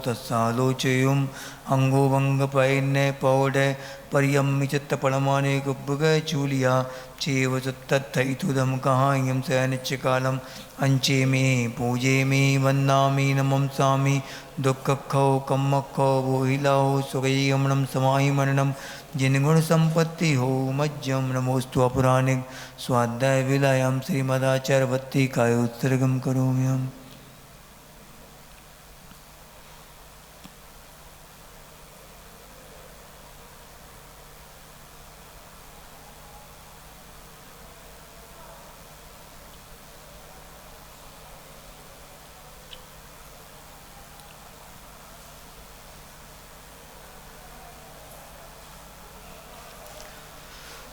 तस्सालोचयुम् अंगोभंगपैन्य पौडे पर्यम्मिचित्तपरमाने गुब्बगचूलिया चेव तत्थैतुदं कहायं सैनिच्यकालम् अंचे मे पूजे मे वन्दामि नमंसामि दुःखखौ कम्मखौ वोहिलाहो सुगैयमनं समाहि मरणं जिनगुण संपत्ति हो मज्जम नमोस्तु अपराणिक स्वाध्याय विलायम श्रीमदाचार्य भट्टी का उत्सर्गम करोमि हम।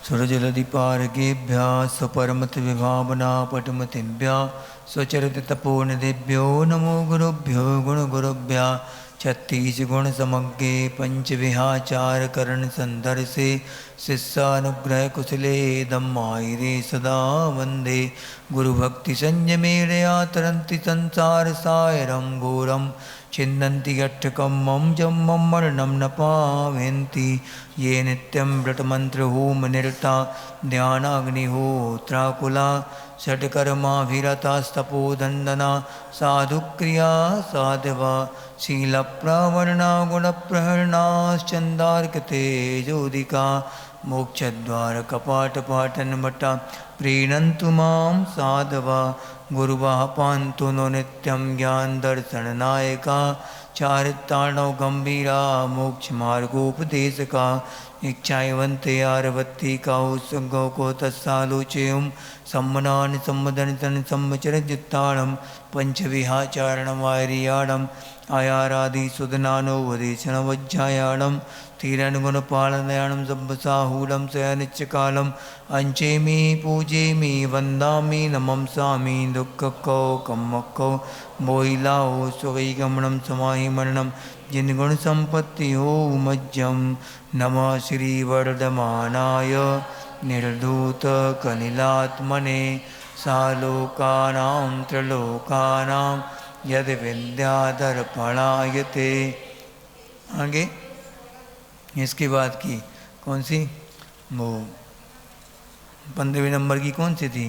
सुरजलधिपारगेभ्यः स्वपरमतविभावना पटुमतिभ्यः स्वचरिततपोनिधिभ्यो नमो गुरुभ्यो गुणगुरुभ्यः छत्तीसगुणसमग्रे पंचविहाचारकरणसन्दर्शे शिष्यानुग्रहकुशले धम्मायिरे सदा वन्दे गुरुभक्तिसंयमेरया तरन्ति संसारसागरं घोरं छिन्दन्ति यक्षकम्मं जम्मं मरणं न पावयन्ति ये नित्यं व्रतमन्त्रहोमनिरता ध्यानाग्निहोत्राकुला षट्कर्माभिरतास्तपोदन्दना साधुक्रिया साधवा शीलप्रवर्णा गुणप्रहरणाश्चन्दार्कतेजोदिका मोक्षद्वारकपाटपाटनमठा प्रीणन्तु मां साधवा गुरुवाः पान्तु नो नित्यं ज्ञानदर्शननायका चारित्राणौ गम्भीरा मोक्षमार्गोपदेशका इच्छावन्ते आरवत्तिका उत्सङ्गौ को तस्सालोचयुं सम्मनानि सम्मदनितन् सम्मचरजित्ताणं पञ्चविहाचारणवार्याणम् आयारादिसुदनानो वदेशनवज्जायाणं तीरनुगुणपालनयाणं सब्बसाहूलं सयनित्यकालम् अंचेमि पूजेमि वन्दामि नमंसामि दुःखकौ कम्मकौ मोहिलाहो स्वैगमनं समाहि मरणं जिनगुणसम्पत्ति हो मज्जं नमः श्रीवर्धमानाय निर्धूतकनिलात्मने सालोकानां त्रिलोकानां यद विद्याधरपणायते। आगे इसके बाद की कौन सी, वो 15वें नंबर की कौन सी थी?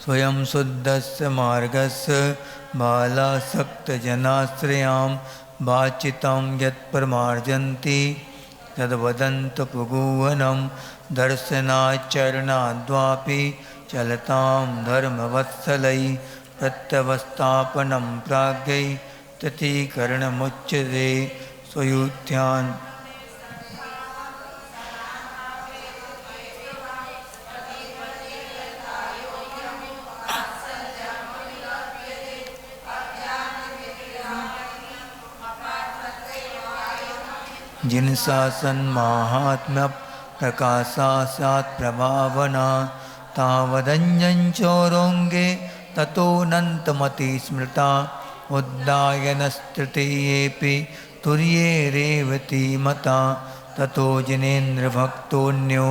स्वयं शुद्धस्य मार्गस्य बालासक्तजनाश्रयां वाचितं यत्परमार्जन्ति तद्वदन्तपुगुवनं दर्शनाचरणाद्वापि चलतां धर्मवत्सलै प्रत्यवस्थापनं प्राज्ञै ततीकरणमुच्यते स्वयुत्थान जिन शासन महात्म्य प्रकाशात् प्रभावना तावदञ्जञ्चोरोङ्गे ततोऽनन्तमति स्मृता उद्दायनस्तृतीयेऽपि तुर्ये रेवती मता ततो जिनेन्द्रभक्तोऽन्यो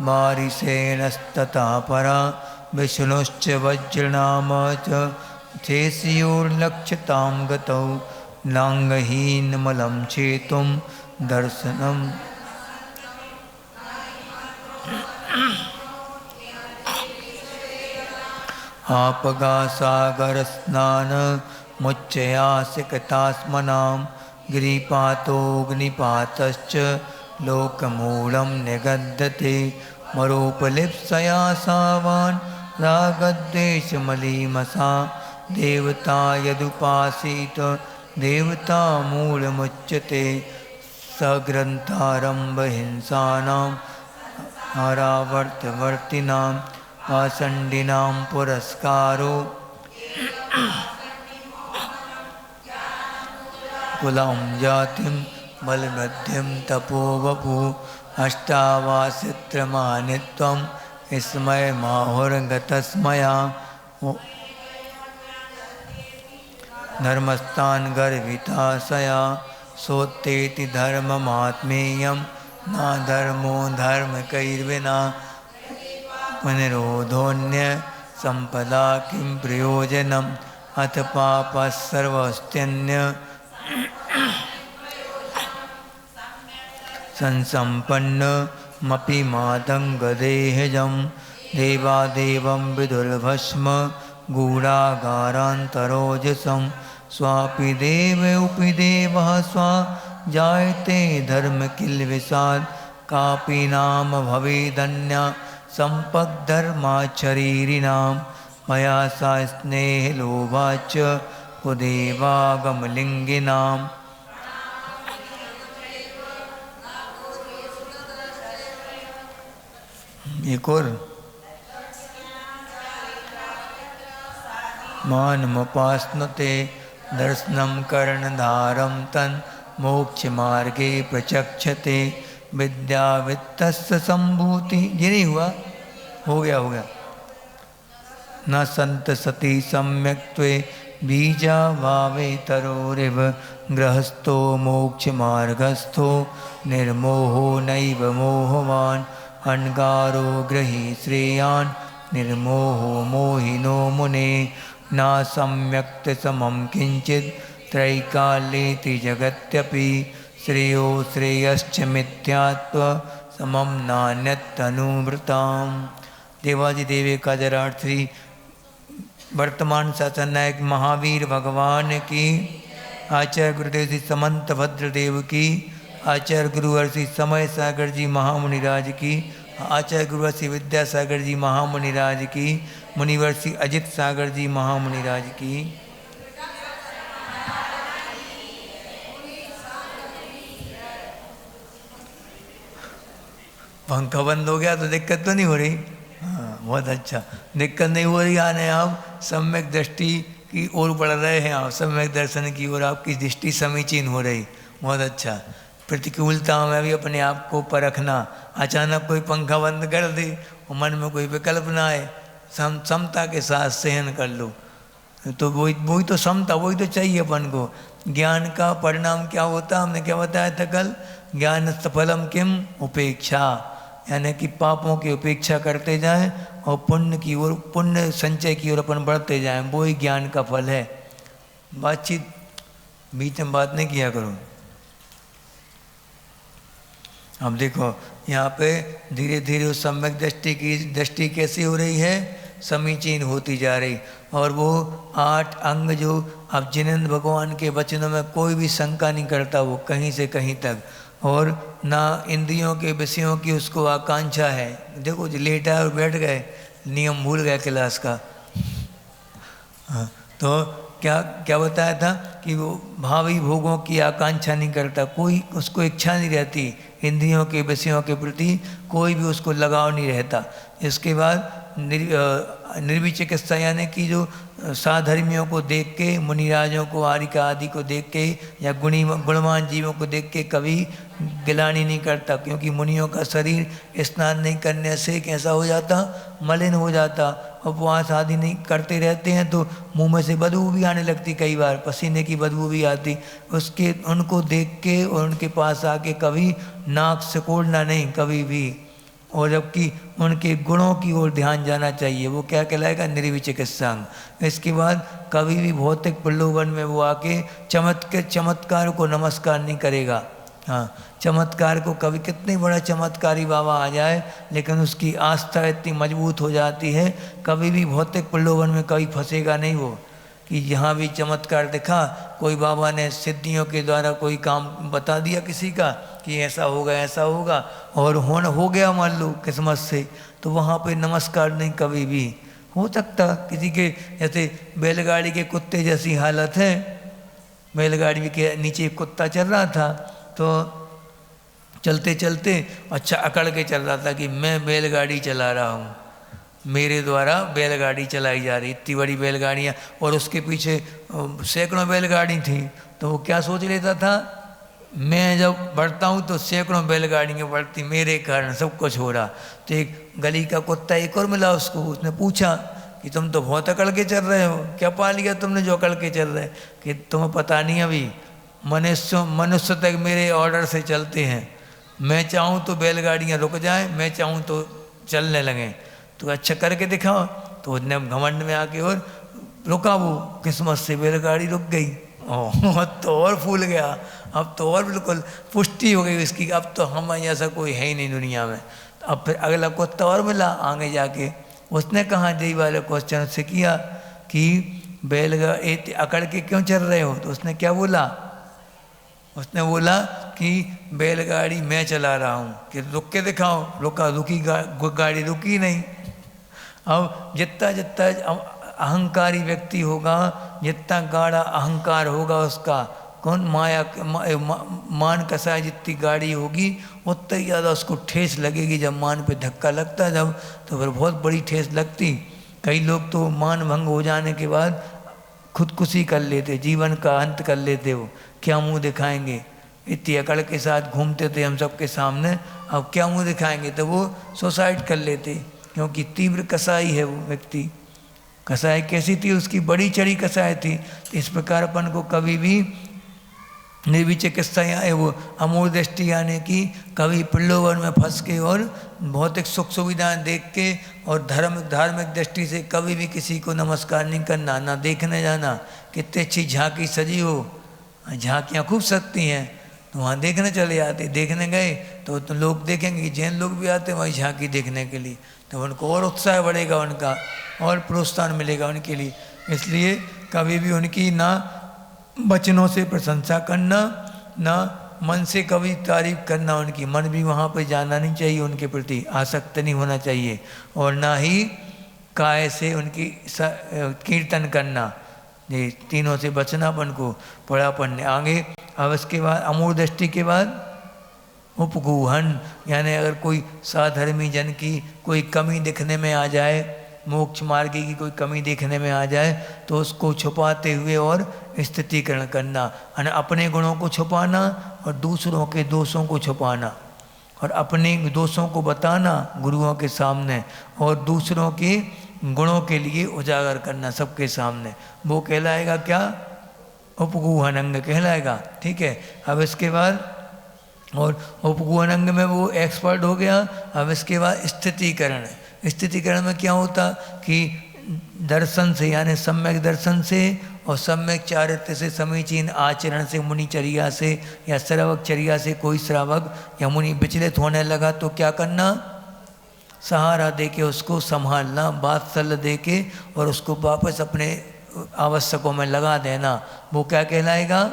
वारिसेनस्तथा परा विष्णुश्च वज्रनाम च चेष्योर्लक्ष्यतां गतौ लाङ्गहीनमलं चेतुं दर्शनम् आपगासागरस्नान मुच्चयासिकतास्मनां गिरिपातोऽग्निपातश्च लोकमूलं निगद्यते मरोपलिप्सया सावान् रागद्वेषमलीमसा देवता यदुपासीत देवतामूलमुच्यते सग्रन्थारम्भहिंसानां आरावर्तवर्तिनां आसण्डिनां पुरस्कारो कुलं जातिं बलवृद्धिं तपोवपु अष्टावासित्रमानित्वं स्मयमाहुर्गतस्मया धर्मस्थान गर्विताशया सोत्तेति धर्ममात्मेयं न धर्मो धर्मकैर्विना पुनरोधोऽन्य संपदा किं प्रयोजनम् अथ पापः सर्वस्त्यन्य संसम्पन्नमपि मातङ्गदेहजं देवादेवं विदुर्भस्म गूढागारान्तरोजसं स्वापि देव उपि देवः स्वा जायते धर्म किल विषाद कापि नाम भवेदन्या सम्पद्धर्माचरीरिणां मया सा स्नेहलोभाच्च कुदेवागमलिङ्गिनाम्। एक और मानमुपास्नुते दर्शनं कर्णधारं तन् मोक्षमार्गे प्रचक्षते विद्यावित्तस्य सम्भूति। ये नहीं हुआ, हो गया न संत सती सम्यक्त्वे बीजा भावे तरोरिव गृहस्थो मोक्षमार्गस्थो निर्मोहो नैव मोहवान् अनगारो गृही श्रेयान् निर्मोहो मोहिनो मुने न सम्यक्त समं किंचित् त्रैकालेति जगत्यपि श्रेयो श्रेयश्च मिथ्यात्व समं नान्यतनुवृताम्। देवाजी देवी का जराट श्री वर्तमान शासन नायक महावीर भगवान की, आचार्य गुरुदेव श्री समंत भद्रदेव की, आचार्य गुरुवर श्री समय सागर जी महामुनिराज की, आचार्य गुरुवर श्री विद्यासागर जी महामुनिराज की, मुनिवर श्री अजित सागर जी महामुनिराज की। पंखा बंद हो गया तो दिक्कत तो नहीं हो रही? हाँ, बहुत अच्छा, दिक्कत नहीं हो रही। आने आप सम्यक दृष्टि की ओर बढ़ रहे हैं, आप सम्यक दर्शन की ओर आपकी दृष्टि समीचीन हो रही, बहुत अच्छा। प्रतिकूलता में भी अपने आप को परखना, अचानक कोई पंखा बंद कर दे और मन में कोई विकल्प ना आए, समता के साथ सहन कर लो, तो वही तो समता, वही तो चाहिए अपन को। ज्ञान का परिणाम क्या होता, हमने क्या बताया था कल, ज्ञान सफलम किम उपेक्षा, यानी कि पापों की उपेक्षा करते जाएं और पुण्य की ओर, पुण्य संचय की ओर अपन बढ़ते जाएं, वो ही ज्ञान का फल है। बातचीत बीच में बात नहीं किया करो। अब देखो यहाँ पे धीरे धीरे उस सम्यक दृष्टि कैसी हो रही है, समीचीन होती जा रही। और वो 8 अंग जो अब जिनेंद्र भगवान के वचनों में कोई भी शंका नहीं करता, वो कहीं से कहीं तक, और ना इंद्रियों के विषयों की उसको आकांक्षा है। देखो जो लेटा और बैठ गए, नियम भूल गए क्लास का। हाँ, तो क्या बताया था कि वो भावी भोगों की आकांक्षा नहीं करता, कोई उसको इच्छा नहीं रहती, इंद्रियों के विषयों के प्रति कोई भी उसको लगाव नहीं रहता। इसके बाद निर्विचिकित्सा यानी कि जो साधर्मियों को देख के, मुनिराजों को, आरिका आदि को देख के या गुणवान जीवों को देख के कभी गिलानी नहीं करता, क्योंकि मुनियों का शरीर स्नान नहीं करने से कैसा हो जाता, मलिन हो जाता। उपवास आदि नहीं करते रहते हैं तो मुंह में से बदबू भी आने लगती, कई बार पसीने की बदबू भी आती। उसके उनको देख के और उनके पास आके कभी नाक सिकोड़ना नहीं कभी भी, और जबकि उनके गुणों की ओर ध्यान जाना चाहिए। वो क्या कहलाएगा, निर्विचिकित्सांग। इसके बाद कभी भी भौतिक प्रलोभन में वो आके चमत्कार को नमस्कार नहीं करेगा। हाँ, चमत्कार को कभी कितने बड़ा चमत्कारी बाबा आ जाए, लेकिन उसकी आस्था इतनी मजबूत हो जाती है, कभी भी भौतिक प्रलोभन में कभी फंसेगा नहीं वो, कि यहाँ भी चमत्कार दिखा, कोई बाबा ने सिद्धियों के द्वारा कोई काम बता दिया किसी का कि ऐसा होगा ऐसा होगा, और हो गया मान लो किस्मत से, तो वहाँ पे नमस्कार नहीं कभी भी हो सकता। किसी के जैसे बैलगाड़ी के कुत्ते जैसी हालत है, बैलगाड़ी के नीचे कुत्ता चल रहा था, तो चलते चलते अच्छा अकड़ के चल रहा था कि मैं बैलगाड़ी चला रहा हूँ, मेरे द्वारा बैलगाड़ी चलाई जा रही, इतनी बड़ी बैलगाड़ियाँ, और उसके पीछे सैकड़ों बैलगाड़ी थी। तो वो क्या सोच लेता था, मैं जब बढ़ता हूँ तो सैकड़ों बैलगाड़ियाँ बढ़ती, मेरे कारण सब कुछ हो रहा। तो एक गली का कुत्ता एक और मिला उसको, उसने पूछा कि तुम तो बहुत अकड़ के चल रहे हो, क्या पा लिया तुमने जो अकड़ के चल रहे? कि तुम्हें पता नहीं, अभी मनुष्य तक मेरे ऑर्डर से चलते हैं, मैं चाहूँ तो बैलगाड़ियाँ रुक जाएं, मैं चाहूँ तो चलने लगें, तो अच्छा करके दिखाओ। तो उसने घमंड में आके और रुका वो, किस्मत से बैलगाड़ी रुक गई। ओह तो और फूल गया, अब तो और बिल्कुल पुष्टि हो गई उसकी, अब तो हम ऐसा कोई है ही नहीं दुनिया में। अब फिर अगला कुत्ता और मिला आगे जाके, उसने कहा यही वाले क्वेश्चन से किया कि बैलगाड़ी अकड़ के क्यों चल रहे हो? तो उसने क्या बोला? उसने बोला कि बैलगाड़ी मैं चला रहा हूँ, कि रुक के दिखाओ। रुका, रुकी गाड़ी रुकी नहीं। अब जितना जितना अहंकारी व्यक्ति होगा, जितना गाढ़ा अहंकार होगा उसका, कौन माया मान कसाय जितनी गाड़ी होगी उतना ही ज़्यादा उसको ठेस लगेगी। जब मान पे धक्का लगता है जब, तो फिर बहुत बड़ी ठेस लगती। कई लोग तो मान भंग हो जाने के बाद खुदकुशी कर लेते, जीवन का अंत कर लेते। वो क्या मुंह दिखाएंगे, इतनी अकड़ के साथ घूमते थे हम सबके सामने, अब क्या मुंह दिखाएंगे? तो वो सुसाइड कर लेते, क्योंकि तीव्र कसाई है वो व्यक्ति। कसाई कैसी थी उसकी? बड़ी चढ़ी कसाई थी। इस प्रकार अपन को कभी भी निर्विचिकित्सा है वो अमूल दृष्टि यानी कि कभी प्रलोभन में फंस के और भौतिक सुख सुविधाएं देख के और धार्मिक दृष्टि से कभी भी किसी को नमस्कार नहीं करना, ना देखने जाना। कितनी अच्छी झांकी सजी हो, झांकियाँ खूब सजती हैं, तो वहाँ देखने चले जाते। देखने गए तो लोग देखेंगे कि जैन लोग भी आते हैं वही झांकी देखने के लिए, तो उनको और उत्साह बढ़ेगा, उनका और प्रोत्साहन मिलेगा उनके लिए। इसलिए कभी भी उनकी ना वचनों से प्रशंसा करना, ना मन से कभी तारीफ करना उनकी। मन भी वहाँ पर जाना नहीं चाहिए, उनके प्रति आसक्त नहीं होना चाहिए, और ना ही काय से उनकी कीर्तन करना। ये तीनों से बचना अपन को पड़ा पढ़ने आगे। अब इसके बाद अमूढ़ दृष्टि के बाद उपगूहन, यानी अगर कोई साधर्मी जन की कोई कमी दिखने में आ जाए, मोक्ष मार्ग की कोई कमी देखने में आ जाए, तो उसको छुपाते हुए और स्थितिकरण करना, अपने गुणों को छुपाना और दूसरों के दोषों को छुपाना, और अपने दोषों को बताना गुरुओं के सामने और दूसरों के गुणों के लिए उजागर करना सबके सामने। वो कहलाएगा क्या? उपगूहन अंग कहलाएगा। ठीक है। अब इसके बाद और उपगूहन अंग में वो एक्सपर्ट हो गया। अब इसके बाद स्थितिकरण। स्थितिकरण में क्या होता कि दर्शन से, यानी सम्यक दर्शन से और सम्यक चारित्र्य से, समीचीन आचरण से, मुनिचर्या से या श्रावक चर्या से कोई श्रावक या मुनि विचलित होने लगा तो क्या करना? सहारा दे के उसको संभालना, वात्सल्य दे के और उसको वापस अपने आवश्यकों में लगा देना। वो क्या कहलाएगा?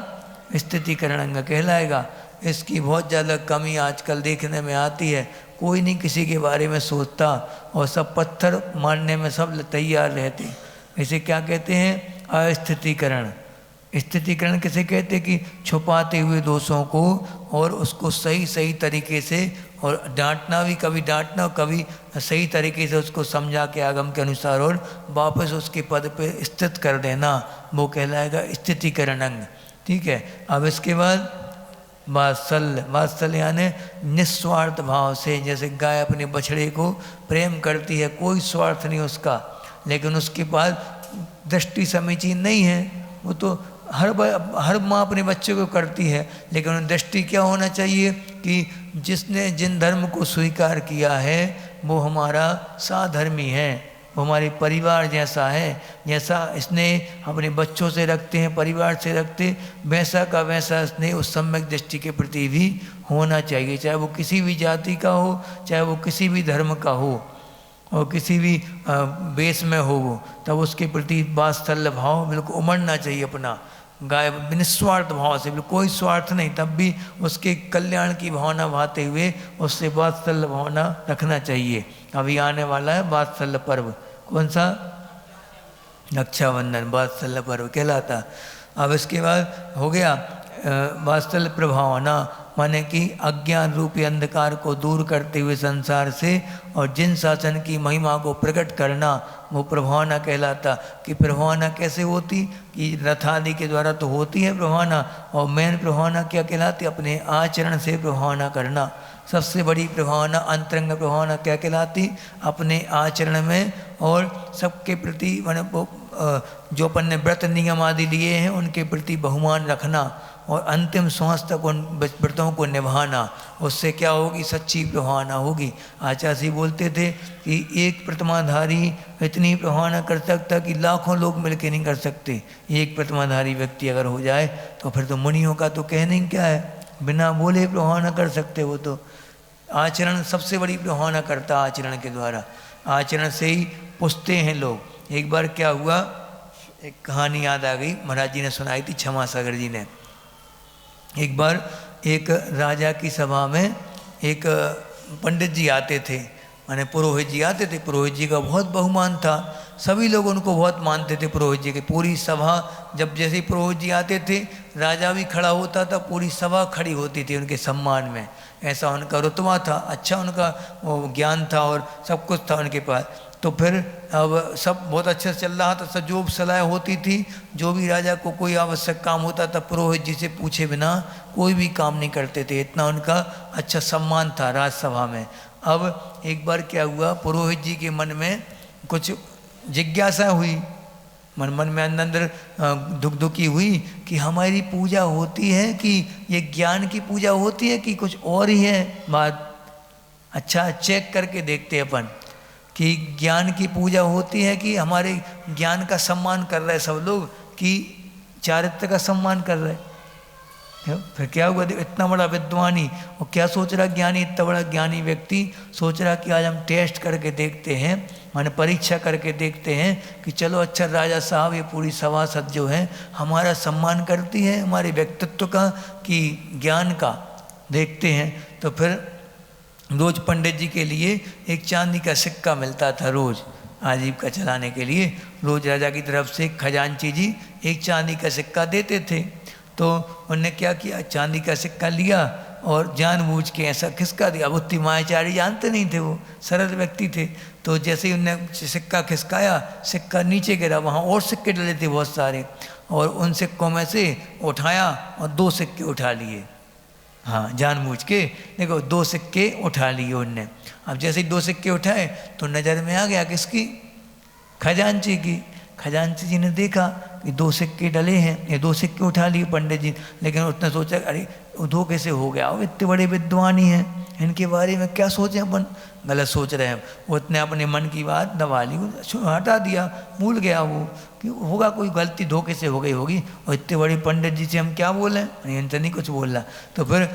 स्थितिकरण अंग कहलाएगा। इसकी बहुत ज़्यादा कमी आजकल देखने में आती है। कोई नहीं किसी के बारे में सोचता और सब पत्थर मारने में सब तैयार रहते। इसे क्या कहते हैं? अस्थितिकरण। स्थितिकरण किसे कहते हैं? कि छुपाते हुए दोषों को और उसको सही सही तरीके से, और डांटना भी, कभी डांटना और कभी सही तरीके से उसको समझा के आगम के अनुसार और वापस उसके पद पे स्थित कर देना, वो कहलाएगा स्थितिकरण अंग। ठीक है। अब इसके बाद वात्सल्य। वात्सल्य यानी निस्वार्थ भाव से, जैसे गाय अपने बछड़े को प्रेम करती है, कोई स्वार्थ नहीं उसका, लेकिन उसके पास दृष्टि समीचीन नहीं है। वो तो हर माँ अपने बच्चे को करती है, लेकिन दृष्टि क्या होना चाहिए कि जिसने जिन धर्म को स्वीकार किया है वो हमारा साधर्मी है, वो हमारे परिवार जैसा है। जैसा इसने अपने बच्चों से रखते हैं, परिवार से रखते, वैसा का वैसा इसने उस सम्यक दृष्टि के प्रति भी होना चाहिए, चाहे वो किसी भी जाति का हो, चाहे वो किसी भी धर्म का हो और किसी भी वेश में हो, वो तब उसके प्रति वात्सल्य भाव बिल्कुल उमड़ना चाहिए अपना। गाय निस्वार्थ भाव से, बिल्कुल कोई स्वार्थ नहीं, तब भी उसके कल्याण की भावना भाते हुए उससे वात्सल्य भावना रखना चाहिए। अभी आने वाला है वात्सल्य पर्व। कौन सा? रक्षाबंधन वात्सल्य पर्व कहलाता। अब इसके बाद हो गया वात्सल्य प्रभावना, माने कि अज्ञान रूपी अंधकार को दूर करते हुए संसार से और जिन शासन की महिमा को प्रकट करना, वो प्रभावना कहलाता। कि प्रभावना कैसे होती? कि रथ आदि के द्वारा तो होती है प्रभावना, और मेन प्रभावना क्या कहलाती? अपने आचरण से प्रभावना करना। सबसे बड़ी प्रभावना अंतरंग प्रभावना क्या कहलाती? अपने आचरण में और सबके प्रति जो अपन ने व्रत नियम आदि लिए हैं उनके प्रति बहुमान रखना और अंतिम श्वास तक उन व्रतों को निभाना, उससे क्या होगी, सच्ची प्रभावना होगी। आचार्य जी बोलते थे कि एक प्रतिमाधारी इतनी प्रभावना कर सकता कि लाखों लोग मिलकर नहीं कर सकते। एक प्रतिमाधारी व्यक्ति अगर हो जाए तो फिर तो मुनियों का तो कहने क्या है, बिना बोले प्रभावना कर सकते। वो तो आचरण सबसे बड़ी प्रभावना करता, आचरण के द्वारा, आचरण से ही पुछते हैं लोग। एक बार क्या हुआ, एक कहानी याद आ गई, महाराज जी ने सुनाई थी, क्षमा सागर जी ने। एक बार एक राजा की सभा में एक पंडित जी आते थे, माने पुरोहित जी आते थे। पुरोहित जी का बहुत बहुमान था, सभी लोग उनको बहुत मानते थे पुरोहित जी के। पूरी सभा जब जैसे ही पुरोहित जी आते थे, राजा भी खड़ा होता था, पूरी सभा खड़ी होती थी उनके सम्मान में। ऐसा उनका रुतबा था, अच्छा उनका वो ज्ञान था और सब कुछ था उनके पास। तो फिर अब सब बहुत अच्छा से चल रहा था, सब जो सलाह होती थी, जो भी राजा को कोई आवश्यक काम होता था, पुरोहित जी से पूछे बिना कोई भी काम नहीं करते थे, इतना उनका अच्छा सम्मान था राजसभा में। अब एक बार क्या हुआ, पुरोहित जी के मन में कुछ जिज्ञासा हुई, मन में अंदर दुखी हुई कि हमारी पूजा होती है कि ये ज्ञान की पूजा होती है कि कुछ और ही है बात। अच्छा चेक करके देखते अपन कि ज्ञान की पूजा होती है कि हमारे ज्ञान का सम्मान कर रहे सब लोग, कि चारित्र का सम्मान कर रहे। फिर क्या हुआ, इतना बड़ा विद्वानी और क्या सोच रहा ज्ञानी, इतना बड़ा ज्ञानी व्यक्ति सोच रहा कि आज हम टेस्ट करके देखते हैं, माने परीक्षा करके देखते हैं कि चलो अच्छा राजा साहब ये पूरी सभासद जो है हमारा सम्मान करती है, हमारे व्यक्तित्व का कि ज्ञान का, देखते हैं। तो फिर रोज पंडित जी के लिए एक चांदी का सिक्का मिलता था, रोज आजीविका चलाने के लिए रोज राजा की तरफ से खजांची जी एक चांदी का सिक्का देते थे। तो उन्होंने क्या किया, चांदी का सिक्का लिया और जानबूझ के ऐसा खिसका दिया। अब उत्ती मायाचारी जानते नहीं थे, वो सरल व्यक्ति थे। तो जैसे ही उनने सिक्का खिसकाया, सिक्का नीचे गिरा, वहाँ और सिक्के डले थे बहुत सारे, और उन सिक्कों में से उठाया और 2 सिक्के उठा लिए। हाँ जानबूझ के, देखो 2 सिक्के उठा लिए उनने। अब जैसे ही 2 सिक्के उठाए तो नज़र में आ गया किसकी, खजांची की। खजांची जी ने देखा कि 2 सिक्के डले हैं, ये 2 सिक्के उठा लिए पंडित जी। लेकिन उसने सोचा अरे दो कैसे हो गया, वो इतने बड़े विद्वानी हैं, इनके बारे में क्या सोचें अपन, गलत सोच रहे हैं। उसने अपने मन की बात दबा ली, हटा दिया, भूल गया वो कि होगा कोई गलती धोखे से हो गई होगी, और इतने बड़े पंडित जी से हम क्या बोलें, इनसे नहीं कुछ बोल रहा। तो फिर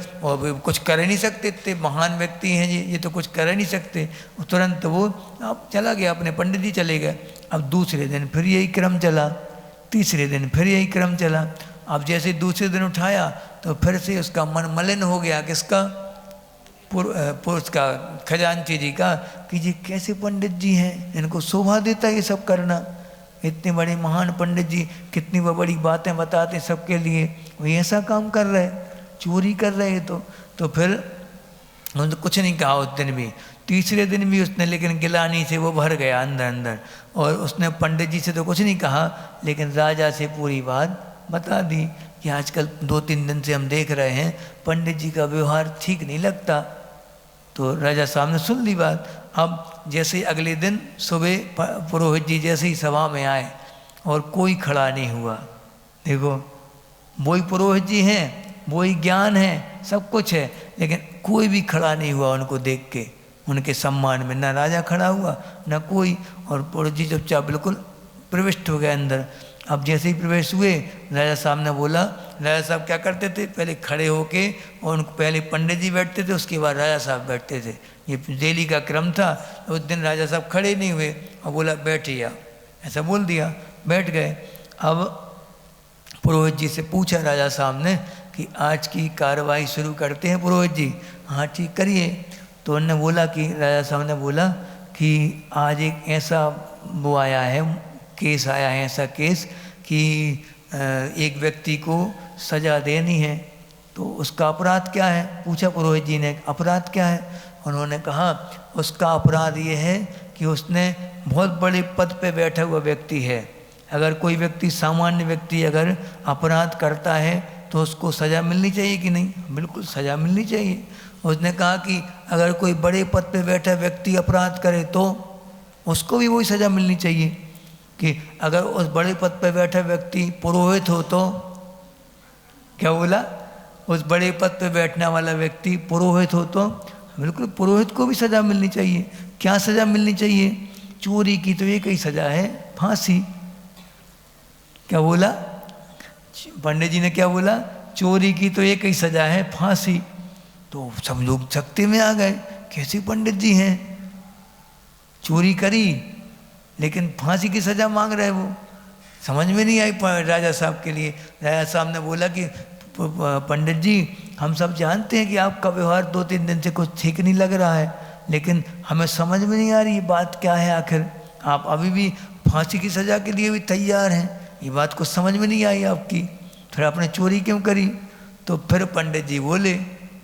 कुछ कर ही नहीं सकते, इतने महान व्यक्ति हैं ये तो कुछ कर ही नहीं सकते। तुरंत वो अब चला गया, अपने पंडित जी चले गए। अब दूसरे दिन फिर यही क्रम चला, तीसरे दिन फिर यही क्रम चला। अब जैसे दूसरे दिन उठाया तो फिर से उसका मन मलिन हो गया, किसका, पुरुष का, खजांची जी का, कि ये कैसे पंडित जी हैं, इनको शोभा देता है ये सब करना, इतने बड़े महान पंडित जी कितनी बड़ी बातें बताते सबके लिए, वो ऐसा काम कर रहे, चोरी कर रहे। तो फिर उन्होंने कुछ नहीं कहा उस दिन भी। तीसरे दिन भी उसने, लेकिन गिलानी से वो भर गया अंदर अंदर, और उसने पंडित जी से तो कुछ नहीं कहा, लेकिन राजा से पूरी बात बता दी कि आजकल 2-3 दिन से हम देख रहे हैं पंडित जी का व्यवहार ठीक नहीं लगता। तो राजा साहब ने सुन ली बात। अब जैसे ही अगले दिन सुबह पुरोहित जी जैसे ही सभा में आए और कोई खड़ा नहीं हुआ, देखो वही पुरोहित जी हैं, वही ज्ञान है, सब कुछ है, लेकिन कोई भी खड़ा नहीं हुआ उनको देख के, उनके सम्मान में। ना राजा खड़ा हुआ ना कोई, और पुरोहित जी चुपचाप बिल्कुल प्रविष्ट हो गए अंदर। अब जैसे ही प्रवेश हुए, राजा साहब ने बोला, राजा साहब क्या करते थे, पहले खड़े होके, और उनको पहले पंडित जी बैठते थे, उसके बाद राजा साहब बैठते थे, ये डेली का क्रम था। उस दिन राजा साहब खड़े नहीं हुए और बोला बैठिए, ऐसा बोल दिया, बैठ गए। अब पुरोहित जी से पूछा राजा साहब ने कि आज की कार्रवाई शुरू करते हैं पुरोहित जी। हाँ ठीक करिए। तो उन्होंने बोला कि राजा साहब ने बोला कि आज एक ऐसा वो आया है, केस आया है, ऐसा केस कि एक व्यक्ति को सजा देनी है, तो उसका अपराध क्या है, पूछा पुरोहित जी ने, अपराध क्या है। उन्होंने कहा उसका अपराध ये है कि उसने बहुत बड़े पद पे बैठा हुआ व्यक्ति है, अगर कोई व्यक्ति, सामान्य व्यक्ति अगर अपराध करता है तो उसको सज़ा मिलनी चाहिए कि नहीं, बिल्कुल सज़ा मिलनी चाहिए। उसने कहा कि अगर कोई बड़े पद पे बैठा व्यक्ति अपराध करे तो उसको भी वही सज़ा मिलनी चाहिए, कि अगर उस बड़े पद पर बैठा व्यक्ति पुरोहित हो तो, क्या बोला, उस बड़े पद पर बैठने वाला व्यक्ति पुरोहित हो तो बिल्कुल पुरोहित को भी सज़ा मिलनी चाहिए। क्या सज़ा मिलनी चाहिए? चोरी की तो एक ही सज़ा है, फांसी। क्या बोला पंडित जी ने? क्या बोला? चोरी की तो एक ही सज़ा है, फांसी। तो सब लोग सख्ती में आ गए, कैसे पंडित जी हैं, चोरी करी लेकिन फांसी की सज़ा मांग रहे वो। समझ में नहीं आई राजा साहब के लिए। राजा साहब ने बोला कि पंडित जी, हम सब जानते हैं कि आपका व्यवहार 2-3 दिन से कुछ ठीक नहीं लग रहा है, लेकिन हमें समझ में नहीं आ रही ये बात क्या है। आखिर आप अभी भी फांसी की सज़ा के लिए भी तैयार हैं, ये बात कुछ समझ में नहीं आई आपकी। फिर आपने चोरी क्यों करी? तो फिर पंडित जी बोले,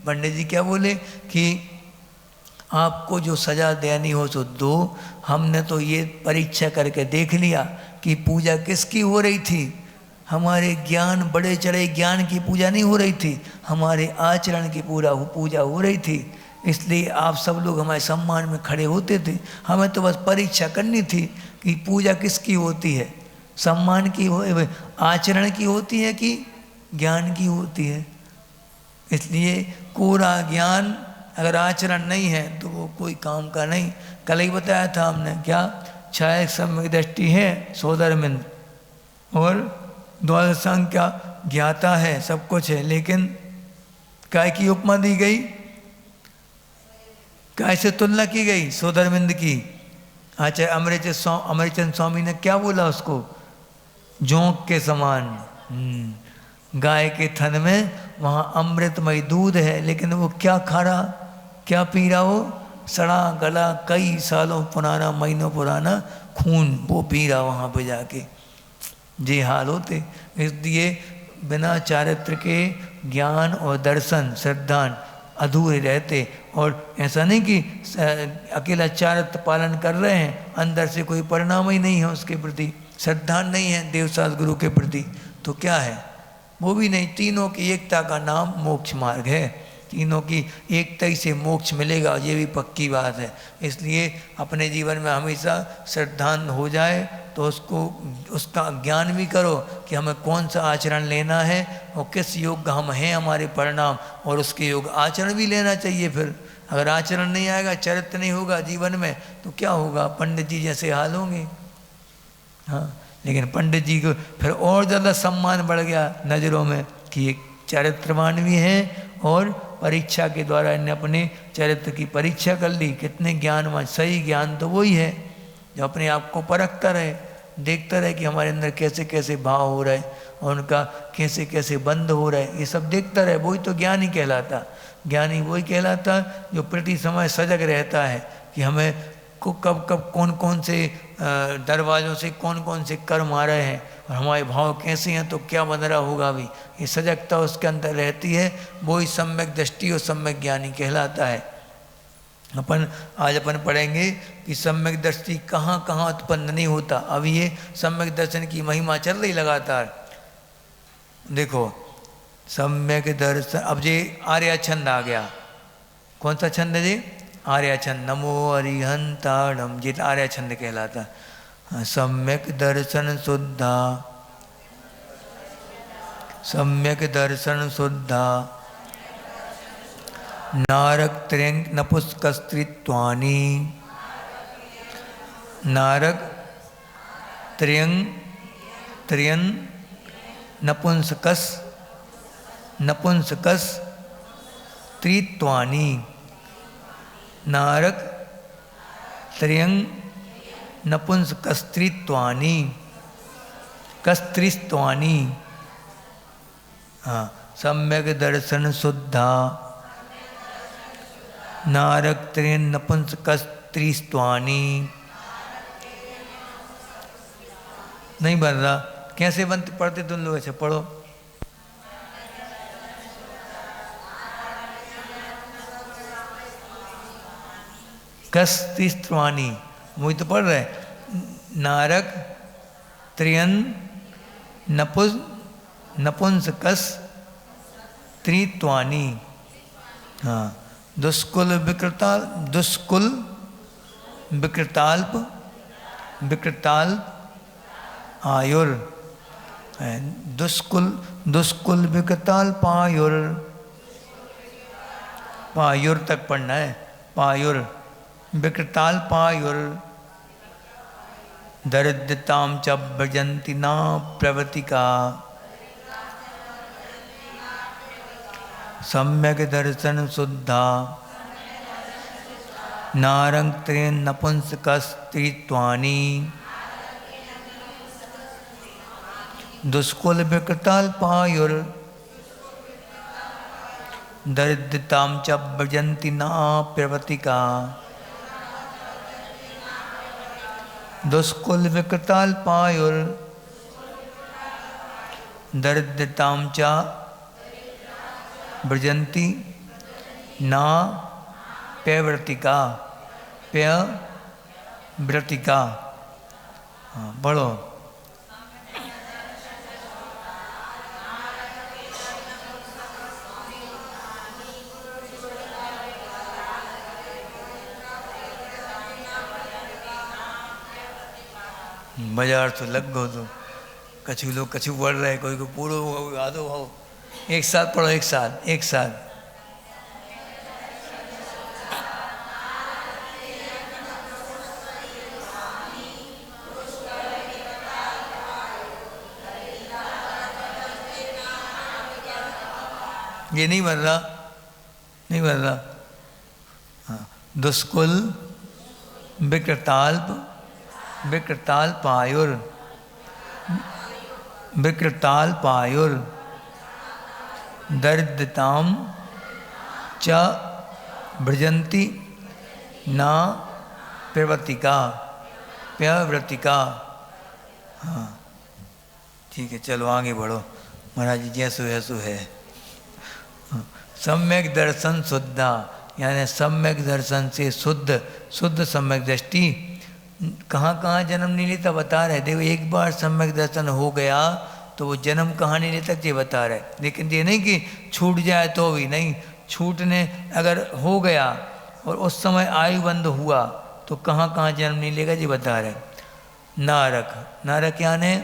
पंडित जी क्या बोले कि आपको जो सज़ा देनी हो तो दो। हमने तो ये परीक्षा करके देख लिया कि पूजा किसकी हो रही थी। हमारे ज्ञान, बड़े चढ़े ज्ञान की पूजा नहीं हो रही थी, हमारे आचरण की पूजा हो रही थी। इसलिए आप सब लोग हमारे सम्मान में खड़े होते थे। हमें तो बस परीक्षा करनी थी कि पूजा किसकी होती है, सम्मान की हो, आचरण की होती है कि ज्ञान की होती है। इसलिए कोरा ज्ञान अगर आचरण नहीं है तो वो कोई काम का नहीं। कल ही बताया था हमने, क्या छाया सम्यक दृष्टि है, सोदरमिंद और द्वादश संख्या ज्ञाता है, सब कुछ है, लेकिन काय की उपमा दी गई, काय से तुलना की गई, सोदरमिंद की। आचार्य अमृतचंद स्वामी ने क्या बोला उसको? जोंक के समान। गाय के थन में वहाँ अमृतमय दूध है, लेकिन वो क्या खा रहा, क्या पी रहा? वो सड़ा गला कई सालों पुराना, महीनों पुराना खून वो पी रहा वहाँ पे जाके। जी हाल होते। इसलिए बिना चारित्र के ज्ञान और दर्शन श्रद्धान अधूरे रहते। और ऐसा नहीं कि अकेला चारित्र पालन कर रहे हैं, अंदर से कोई परिणाम ही नहीं है उसके प्रति, श्रद्धा नहीं है देवसास गुरु के प्रति, तो क्या है? वो भी नहीं। तीनों की एकता का नाम मोक्ष मार्ग है। तीनों की एकता ही से मोक्ष मिलेगा, ये भी पक्की बात है। इसलिए अपने जीवन में हमेशा श्रद्धान हो जाए तो उसका ज्ञान भी करो कि हमें कौन सा आचरण लेना है और किस योग हम हैं, हमारे परिणाम, और उसके योग आचरण भी लेना चाहिए। फिर अगर आचरण नहीं आएगा, चरित्र नहीं होगा जीवन में, तो क्या होगा? पंडित जी जैसे हाल होंगे। हाँ, लेकिन पंडित जी को फिर और ज़्यादा सम्मान बढ़ गया नज़रों में कि एक चरित्रवान भी हैं, और परीक्षा के द्वारा इन्हें अपने चरित्र की परीक्षा कर ली। कितने ज्ञानवान, सही ज्ञान तो वही है जो अपने आप को परखता रहे, देखता रहे कि हमारे अंदर कैसे कैसे भाव हो रहे और उनका कैसे कैसे बंद हो रहा है, ये सब देखता रहे, वही तो ज्ञानी कहलाता। ज्ञानी वही कहलाता जो प्रति समय सजग रहता है कि हमें को कब कब कौन कौन से दरवाज़ों से कौन कौन से कर्म आ रहे हैं और हमारे भाव कैसे हैं, तो क्या बन रहा होगा भी। ये सजगता उसके अंदर रहती है, वही सम्यक दृष्टि और सम्यक ज्ञानी कहलाता है। आज अपन पढ़ेंगे कि सम्यक दृष्टि कहाँ कहाँ उत्पन्न नहीं होता। अभी ये सम्यक दर्शन की महिमा चल रही लगातार। देखो सम्यक दर्शन, अब ये आर्या छंद आ गया। कौन सा छंद है जी? आर्या छंद। नमो अरिहंताणम, ये आर्या छंद कहलाता। सम्यक दर्शन शुद्धा, सम्यक दर्शन शुद्धा, नारक त्र्यंग नपुंसकस्त्रित्वानि, नारक त्र्यंग त्र्यन नपुंसकस त्रित्वानि, नारक त्र्यंग नपुंसकस्त्रित्वानि, कस्त्रिस्त्वानि। हाँ, सम्यक दर्शन शुद्धा, नारक त्र्यन नपुंसकस्त्रिस्त्वानि। नहीं बन रहा, कैसे बनते? पढ़ते तुम लोग, ऐसे पढ़ो। कस्त्रिस्त्वानि, वही तो पढ़ रहे। नारक त्र्यन नपुंसकस त्रित्वानि। हाँ, दुष्कुल विकृताल्प आयुर, दुष्कुल दुष्कुल विकताल पायुर, पायुर तक पढ़ना है, पायुर विकताल पायुर, दरिद्रताम च भजन्ति ना प्रवतिका, सम्यक दर्शन शुद्धा, नारंग त्रेन नपुंसकस्त्रीत्वानि, दुष्कुल विकताल पायुर, दरिद्रताम च भजन्ति ना प्रवतिका, दुष्कुल विकताल पायुर, दरिद्रताम च भजन्ति ना प्यव्रतिका, प्यव्रतिका। हाँ पढ़ो। बाजार तो लग गो तो कछु लोग कछु पढ़ रहे, कोई को पूरा आधो हो। एक साथ पढ़ो, एक साथ, एक साथ। ये नहीं बन रहा, नहीं बन रहा। हाँ, दुष्कुल विकृताल्प, विकृताल पायुर, विकृताल पायुर, दरिद्रताम च भजन्ति ना प्रवतिका, प्यव्रतिका। हाँ ठीक है, चलो आगे बढ़ो। महाराज जी जैसो ऐसो है। सम्यक दर्शन शुद्धा, यानी सम्यक दर्शन से शुद्ध, शुद्ध सम्यक दृष्टि। कहाँ कहाँ जन्म नहीं लेता बता रहे। देखो एक बार सम्यक दर्शन हो गया तो वो जन्म कहाँ नहीं लेता ये बता रहे। लेकिन ये नहीं कि छूट जाए तो भी नहीं, छूटने अगर हो गया और उस समय आयु बंद हुआ तो कहाँ कहाँ जन्म नहीं लेगा ये बता रहे। नारक, नारक यानी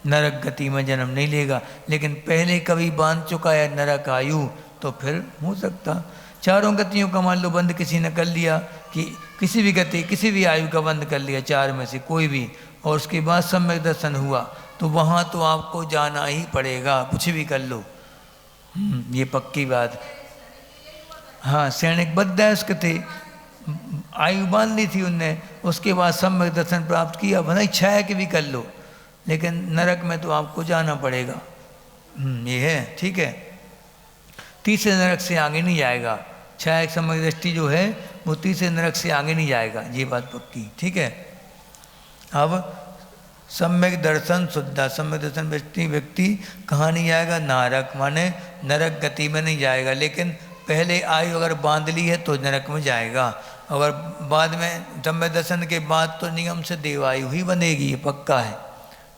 नरक गति में जन्म नहीं लेगा, लेकिन पहले कभी बांध चुका है नरक आयु तो फिर हो सकता। चारों गतियों का मान लो बंद किसी ने कर लिया कि किसी भी गति किसी भी आयु का बंद कर लिया, चार में से कोई भी, और उसके बाद सम्यक दर्शन हुआ तो वहाँ तो आपको जाना ही पड़ेगा, कुछ भी कर लो। ये पक्की बात। हाँ सैनिक बद्ध है उसके थे, आयु बांध ली थी उनने, उसके बाद सम्यक दर्शन प्राप्त किया, भले इच्छा है कि भी कर लो, लेकिन नरक में तो आपको जाना पड़ेगा। ये है, ठीक है। तीसरे नरक से आगे नहीं जाएगा। छाया सम्यक दृष्टि जो है वो तीसरे नरक से आगे नहीं जाएगा, ये बात पक्की, ठीक है। अब सम्यक दर्शन शुद्धा, सम्यक दर्शन व्यक्ति कहाँ नहीं जाएगा? नरक, माने नरक गति में नहीं जाएगा, लेकिन पहले आयु अगर बांध ली है तो नरक में जाएगा, अगर बाद में सम्यक दर्शन के बाद तो नियम से देवायु ही बनेगी, ये पक्का है,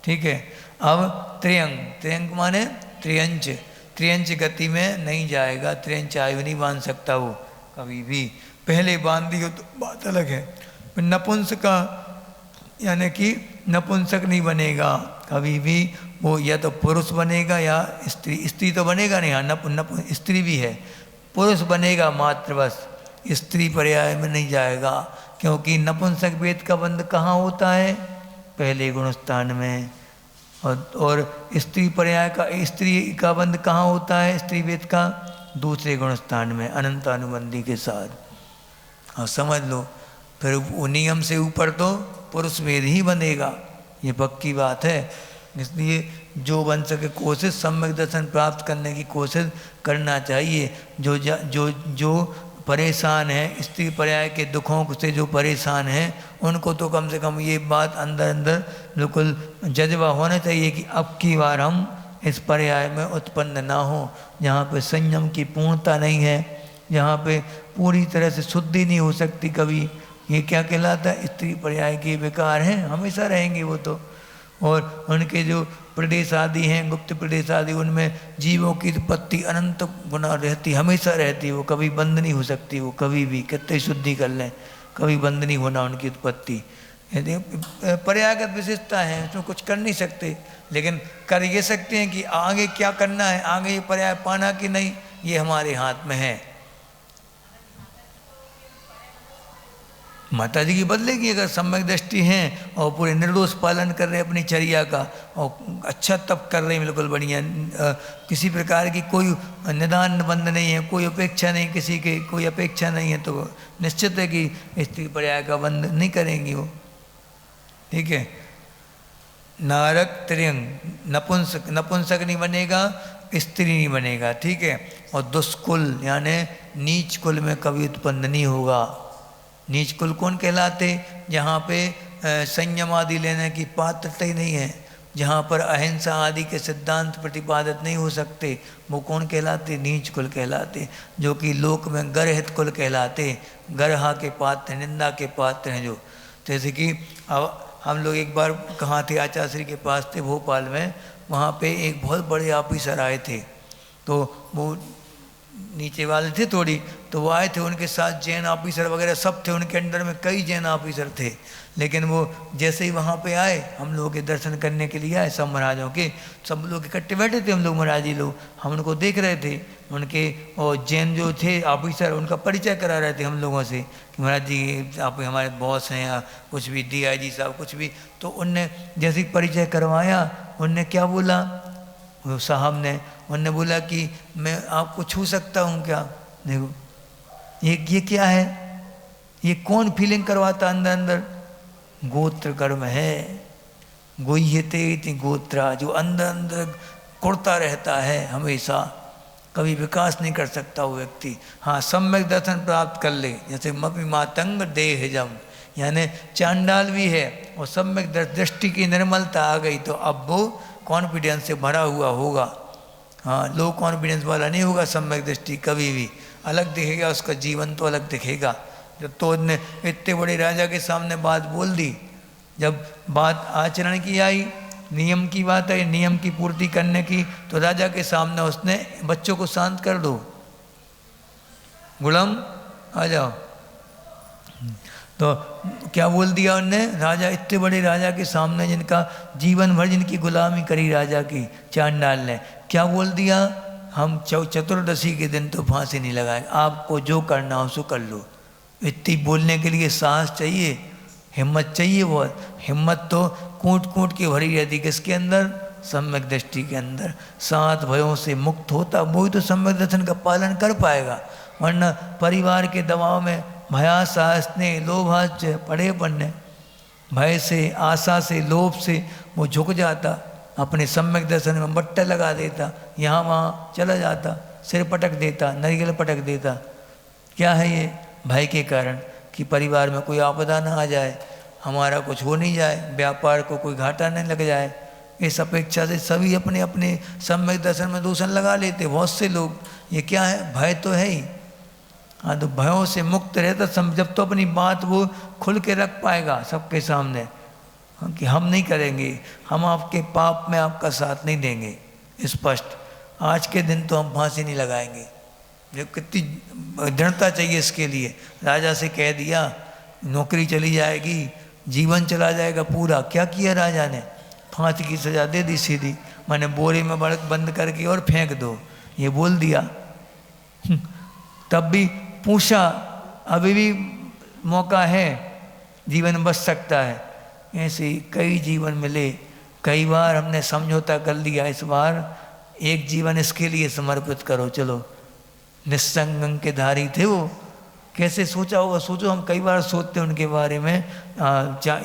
ठीक है। अब त्रियंग, त्रियंग माने त्रियंच, त्रियंच गति में नहीं जाएगा, त्रियंच आयु नहीं बांध सकता वो कभी भी, पहले बांध दी हो तो बात अलग है। नपुंसक का यानी कि नपुंसक नहीं बनेगा कभी भी, वो या तो पुरुष बनेगा या स्त्री, स्त्री तो बनेगा नहीं, हाँ स्त्री भी है, पुरुष बनेगा मात्र बस, स्त्री पर्याय में नहीं जाएगा, क्योंकि नपुंसक वेद का बंध कहाँ होता है? पहले गुणस्थान में, और स्त्री पर्याय का, स्त्री का बंध कहाँ होता है? स्त्री वेद का दूसरे गुणस्थान में अनंत अनुबंधी के साथ। हाँ समझ लो, फिर वो नियम से ऊपर तो पुरुष वेद ही बनेगा, ये पक्की बात है। इसलिए जो बन सके कोशिश, सम्यक दर्शन प्राप्त करने की कोशिश करना चाहिए। जो परेशान है, स्त्री पर्याय के दुखों से जो परेशान हैं, उनको तो कम से कम ये बात अंदर अंदर बिल्कुल जज्बा होना चाहिए कि अब की बार हम इस पर्याय में उत्पन्न ना हो, जहाँ पे संयम की पूर्णता नहीं है, जहाँ पे पूरी तरह से शुद्धि नहीं हो सकती कभी। ये क्या कहलाता है? स्त्री पर्याय के विकार हैं, हमेशा रहेंगे वो तो, और उनके जो प्रदेश आदि हैं, गुप्त प्रदेश आदि, उनमें जीवों की उत्पत्ति अनंत गुना रहती, हमेशा रहती, वो कभी बंद नहीं हो सकती, वो कभी भी कितने शुद्धि कर लें कभी बंद नहीं होना उनकी उत्पत्ति। यदि पर्यायगत विशेषता है, उसमें कुछ कर नहीं सकते, लेकिन कर ये सकते हैं कि आगे क्या करना है, आगे ये पर्याय पाना कि नहीं, ये हमारे हाथ में है। माता जी की बदलेगी अगर सम्यक दृष्टि है और पूरे निर्दोष पालन कर रहे अपनी चर्या का, और अच्छा तप कर रहे हैं बिल्कुल बढ़िया, किसी प्रकार की कोई निदान बंध नहीं है, कोई अपेक्षा नहीं, किसी के कोई अपेक्षा नहीं है, तो निश्चित है कि स्त्री पर्याय का बंध नहीं करेंगी वो। ठीक है, नारक त्रियंग, नपुंसक नहीं बनेगा, स्त्री नहीं बनेगा। ठीक है, और दुष्कुल यानी नीच कुल में कभी उत्पन्न नहीं होगा। नीच कुल कौन कहलाते? जहाँ पे संयम आदि लेने की पात्रता ही नहीं है, जहाँ पर अहिंसा आदि के सिद्धांत प्रतिपादित नहीं हो सकते, वो कौन कहलाते? नीच कुल कहलाते, जो कि लोक में गर्हित कुल कहलाते, गर्हा के पात्र, निंदा के पात्र हैं जो। जैसे कि अब हम लोग एक बार कहाँ थे, आचार्य के पास थे भोपाल में, वहाँ पे एक बहुत बड़े ऑफिसर आए थे, तो वो नीचे वाले थे थोड़ी, तो वो आए थे, उनके साथ जैन ऑफिसर वगैरह सब थे, उनके अंडर में कई जैन ऑफिसर थे। लेकिन वो जैसे ही वहाँ पे आए, हम लोगों के दर्शन करने के लिए आए, सब महाराजों के, सब लोग इकट्ठे बैठे थे, हम लोग महाराज जी लोग, हम उनको देख रहे थे, उनके और जैन जो थे ऑफिसर, उनका परिचय करा रहे थे हम लोगों से कि महाराज जी आप हमारे बॉस हैं या कुछ भी, DIG साहब कुछ भी। तो उनने जैसे ही परिचय करवाया, उनने क्या बोला, वो साहब ने, उनने बोला कि मैं आपको छू सकता हूँ क्या? देखो ये क्या है, ये कौन फीलिंग करवाता अंदर अंदर? गोत्र कर्म है, गुह्यते इति गोत्रा, जो अंदर अंदर कुड़ता रहता है हमेशा, कभी विकास नहीं कर सकता वो व्यक्ति। हाँ, सम्यक दर्शन प्राप्त कर ले, जैसे मपि मातंग देहजम, यानी चांडाल भी है और सम्यक दृष्टि की निर्मलता आ गई, तो अब वो कॉन्फिडेंस से भरा हुआ होगा। हाँ, लो कॉन्फिडेंस वाला नहीं होगा सम्यक दृष्टि, कभी भी अलग दिखेगा, उसका जीवन तो अलग दिखेगा। जब तो उसने इतने बड़े राजा के सामने बात बोल दी, जब बात आचरण की आई, नियम की बात है, नियम की पूर्ति करने की, तो राजा के सामने उसने बच्चों को शांत कर दो, गुलाम आ जाओ, तो क्या बोल दिया उनने? राजा, इतने बड़े राजा के सामने, जिनका जीवन भर जिनकी गुलामी करी राजा की, चांडाल ने क्या बोल दिया? हम चतुर्दशी के दिन तो फांसी नहीं लगाए, आपको जो करना हो सो कर लो। इतनी बोलने के लिए साहस चाहिए, हिम्मत चाहिए बहुत। हिम्मत तो कूट कूट के भरी रहती, किसके अंदर? सम्यक दृष्टि के अंदर। 7 भयों से मुक्त होता वही तो सम्यक दर्शन का पालन कर पाएगा, वरना परिवार के दबाव में भयासाहस ने लोभाच पड़े पन्ने, भय से, आशा से, लोभ से वो झुक जाता, अपने सम्यक दर्शन में बट्टा लगा देता, यहाँ वहाँ चला जाता, सिर पटक देता, नरियल पटक देता। क्या है ये? भय के कारण कि परिवार में कोई आपदा ना आ जाए, हमारा कुछ हो नहीं जाए, व्यापार को कोई घाटा नहीं लग जाए, इस अपेक्षा से सभी अपने अपने सम्यक दर्शन में दूषण लगा लेते बहुत से लोग। ये क्या है? भय तो है ही। हाँ, तो भयों से मुक्त रहता जब तो अपनी बात वो खुल के रख पाएगा सबके सामने, कि हम नहीं करेंगे, हम आपके पाप में आपका साथ नहीं देंगे, स्पष्ट। आज के दिन तो हम फांसी नहीं लगाएंगे। जो कितनी दृढ़ता चाहिए इसके लिए। राजा से कह दिया नौकरी चली जाएगी, जीवन चला जाएगा पूरा। क्या किया राजा ने? फांसी की सजा दे दी सीधी, मैंने बोरे में बंद करके और फेंक दो, ये बोल दिया। तब भी पूछा, अभी भी मौका है, जीवन बच सकता है। ऐसे कई जीवन मिले, कई बार हमने समझौता कर लिया, इस बार एक जीवन इसके लिए समर्पित करो। चलो, निस्संग के धारी थे वो, कैसे सोचा होगा? सोचो, हम कई बार सोचते हैं उनके बारे में,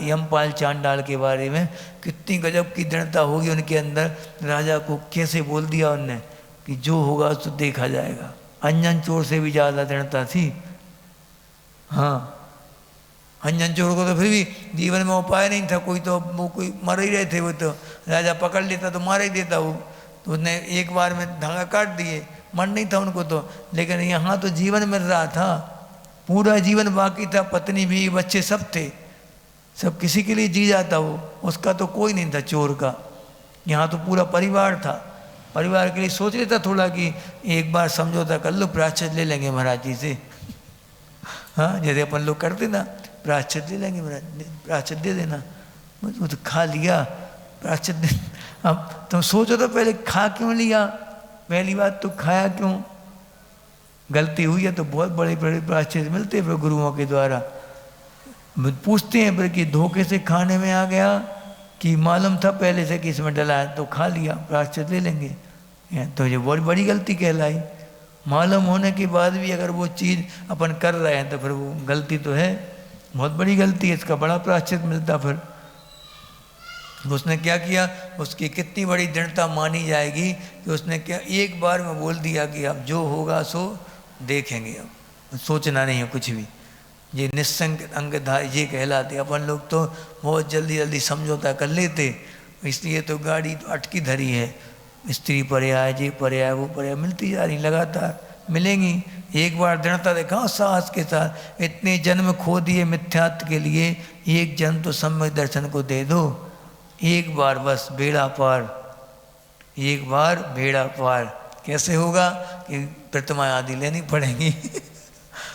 यमपाल चांडाल के बारे में, कितनी गजब की दृढ़ता होगी उनके अंदर। राजा को कैसे बोल दिया उनने कि जो होगा तो देखा जाएगा। अंजन चोर से भी ज़्यादा दृढ़ता थी। हाँ, अंजन चोर को तो फिर भी जीवन में उपाय नहीं था, कोई तो वो कोई मर ही रहे थे, वो तो राजा पकड़ लेता तो मार ही देता वो, तो उसने एक बार में धागा काट दिए, मर नहीं था उनको तो। लेकिन यहाँ तो जीवन मिल रहा था, पूरा जीवन बाकी था, पत्नी भी बच्चे सब थे, सब किसी के लिए जी जाता वो, उसका तो कोई नहीं था चोर का। यहाँ तो पूरा परिवार था, परिवार के लिए सोच लेता थोड़ा कि एक बार समझौता कर लो, प्रायश्चित ले लेंगे महाराज जी से। हाँ, जैसे अपन लोग करते ना, प्रायश्चित ले लेंगे महाराज, प्रायश्चित दे देना। वो तो खा लिया, प्रायश्चित दे। अब तुम सोचो तो पहले खा क्यों लिया, पहली बात तो खाया क्यों। गलती हुई है तो बहुत बड़े बड़े प्रायश्चित मिलते हैं गुरुओं के द्वारा। पूछते हैं फिर कि धोखे से खाने में आ गया कि मालूम था पहले से कि इसमें डला है तो खा लिया, प्रायश्चित ले लेंगे। तो ये बहुत बड़ी गलती कहलाई। मालूम होने के बाद भी अगर वो चीज़ अपन कर रहे हैं तो फिर वो गलती तो है, बहुत बड़ी गलती है, इसका बड़ा प्रायश्चित मिलता। फिर उसने क्या किया, उसकी कितनी बड़ी दृढ़ता मानी जाएगी कि उसने क्या एक बार में बोल दिया कि अब जो होगा सो देखेंगे, अब सोचना नहीं है कुछ भी। ये निस्संग अंगधारी ये कहलाते। अपन लोग तो बहुत जल्दी जल्दी समझौता कर लेते, इसलिए तो गाड़ी तो अटकी धरी है। स्त्री पर्याय, ये पर्याय, वो पर्याय मिलती जा रही, लगातार मिलेंगी। एक बार दृढ़ता दिखाओ साहस के साथ, इतने जन्म खो दिए मिथ्यात्व के लिए, एक जन्म तो सम्यक दर्शन को दे दो, एक बार बस बेड़ा पार, एक बार बेड़ा पार। कैसे होगा कि प्रतिमा आदि लेनी पड़ेंगी।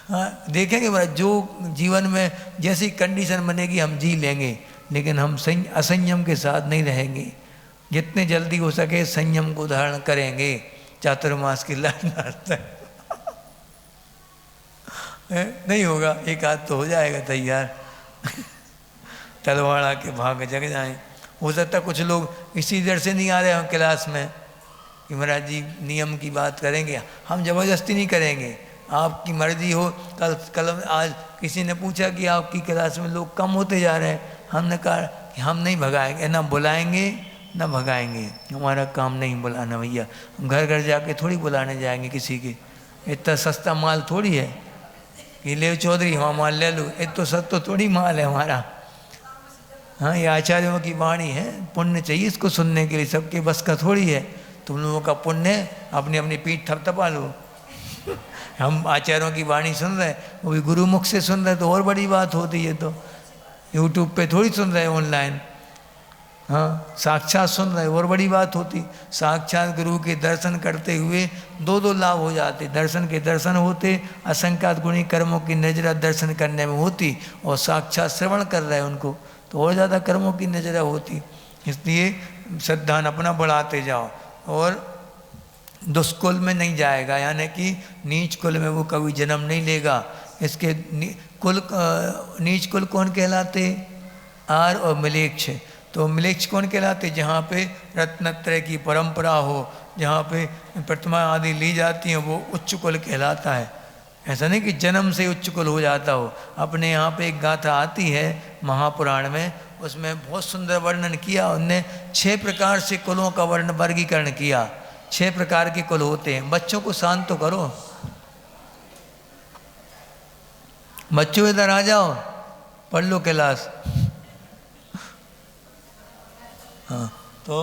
हाँ देखेंगे महाराज, जो जीवन में जैसी कंडीशन बनेगी हम जी लेंगे, लेकिन हम असंयम के साथ नहीं रहेंगे। जितने जल्दी हो सके संयम को धारण करेंगे, चातुर्मास की लाइन नहीं होगा, एक आध तो हो जाएगा तैयार। तलवाड़ा के भाग जग जाएं। हो सकता कुछ लोग इसी डर से नहीं आ रहे हैं क्लास में कि महाराज जी नियम की बात करेंगे, हम जबरदस्ती नहीं करेंगे, आपकी मर्जी हो। कल आज किसी ने पूछा कि आपकी क्लास में लोग कम होते जा रहे हैं, हमने कहा कि हम नहीं भगाएंगे, ना बुलाएंगे ना भगाएंगे, हमारा काम नहीं बुलाना भैया। हम घर घर जाके थोड़ी बुलाने जाएंगे किसी के, इतना सस्ता माल थोड़ी है कि ले चौधरी हाँ माल ले लो, इतना सस्ता थोड़ी माल है हमारा। हाँ ये आचार्यों की वाणी है, पुण्य चाहिए इसको सुनने के लिए, सबके बस का थोड़ी है। तुम लोगों का पुण्य अपनी अपनी पीठ थपथपा लो। हम आचार्यों की वाणी सुन रहे, वो भी गुरुमुख से सुन रहे तो और बड़ी बात होती है। तो यूट्यूब पे थोड़ी सुन रहे ऑनलाइन, हाँ साक्षात सुन रहे और बड़ी बात होती। साक्षात गुरु के दर्शन करते हुए दो दो लाभ हो जाते। दर्शन के दर्शन होते, असंख्यात गुणी कर्मों की नजरा दर्शन करने में होती, और साक्षात श्रवण कर रहे हैं उनको तो और ज़्यादा कर्मों की नजरा होती। इसलिए श्रद्धा अपना बढ़ाते जाओ, और दुष्कुल में नहीं जाएगा, यानी कि नीच कुल में वो कभी जन्म नहीं लेगा। इसके कुल नीच कुल कौन कहलाते, आर और मिलेक्ष। तो मिलेक्ष कौन कहलाते, जहाँ पे रत्नत्रय की परंपरा हो, जहाँ पे प्रतिमा आदि ली जाती हैं, वो उच्च कुल कहलाता है। ऐसा नहीं कि जन्म से उच्च कुल हो जाता हो। अपने यहाँ पे एक गाथा आती है महापुराण में, उसमें बहुत सुंदर वर्णन किया उनने। 6 प्रकार से कुलों का वर्गीकरण किया। 6 प्रकार के कुल होते हैं। बच्चों को शांत तो करो, बच्चों इधर आ जाओ, पढ़ लो क्लास। हाँ तो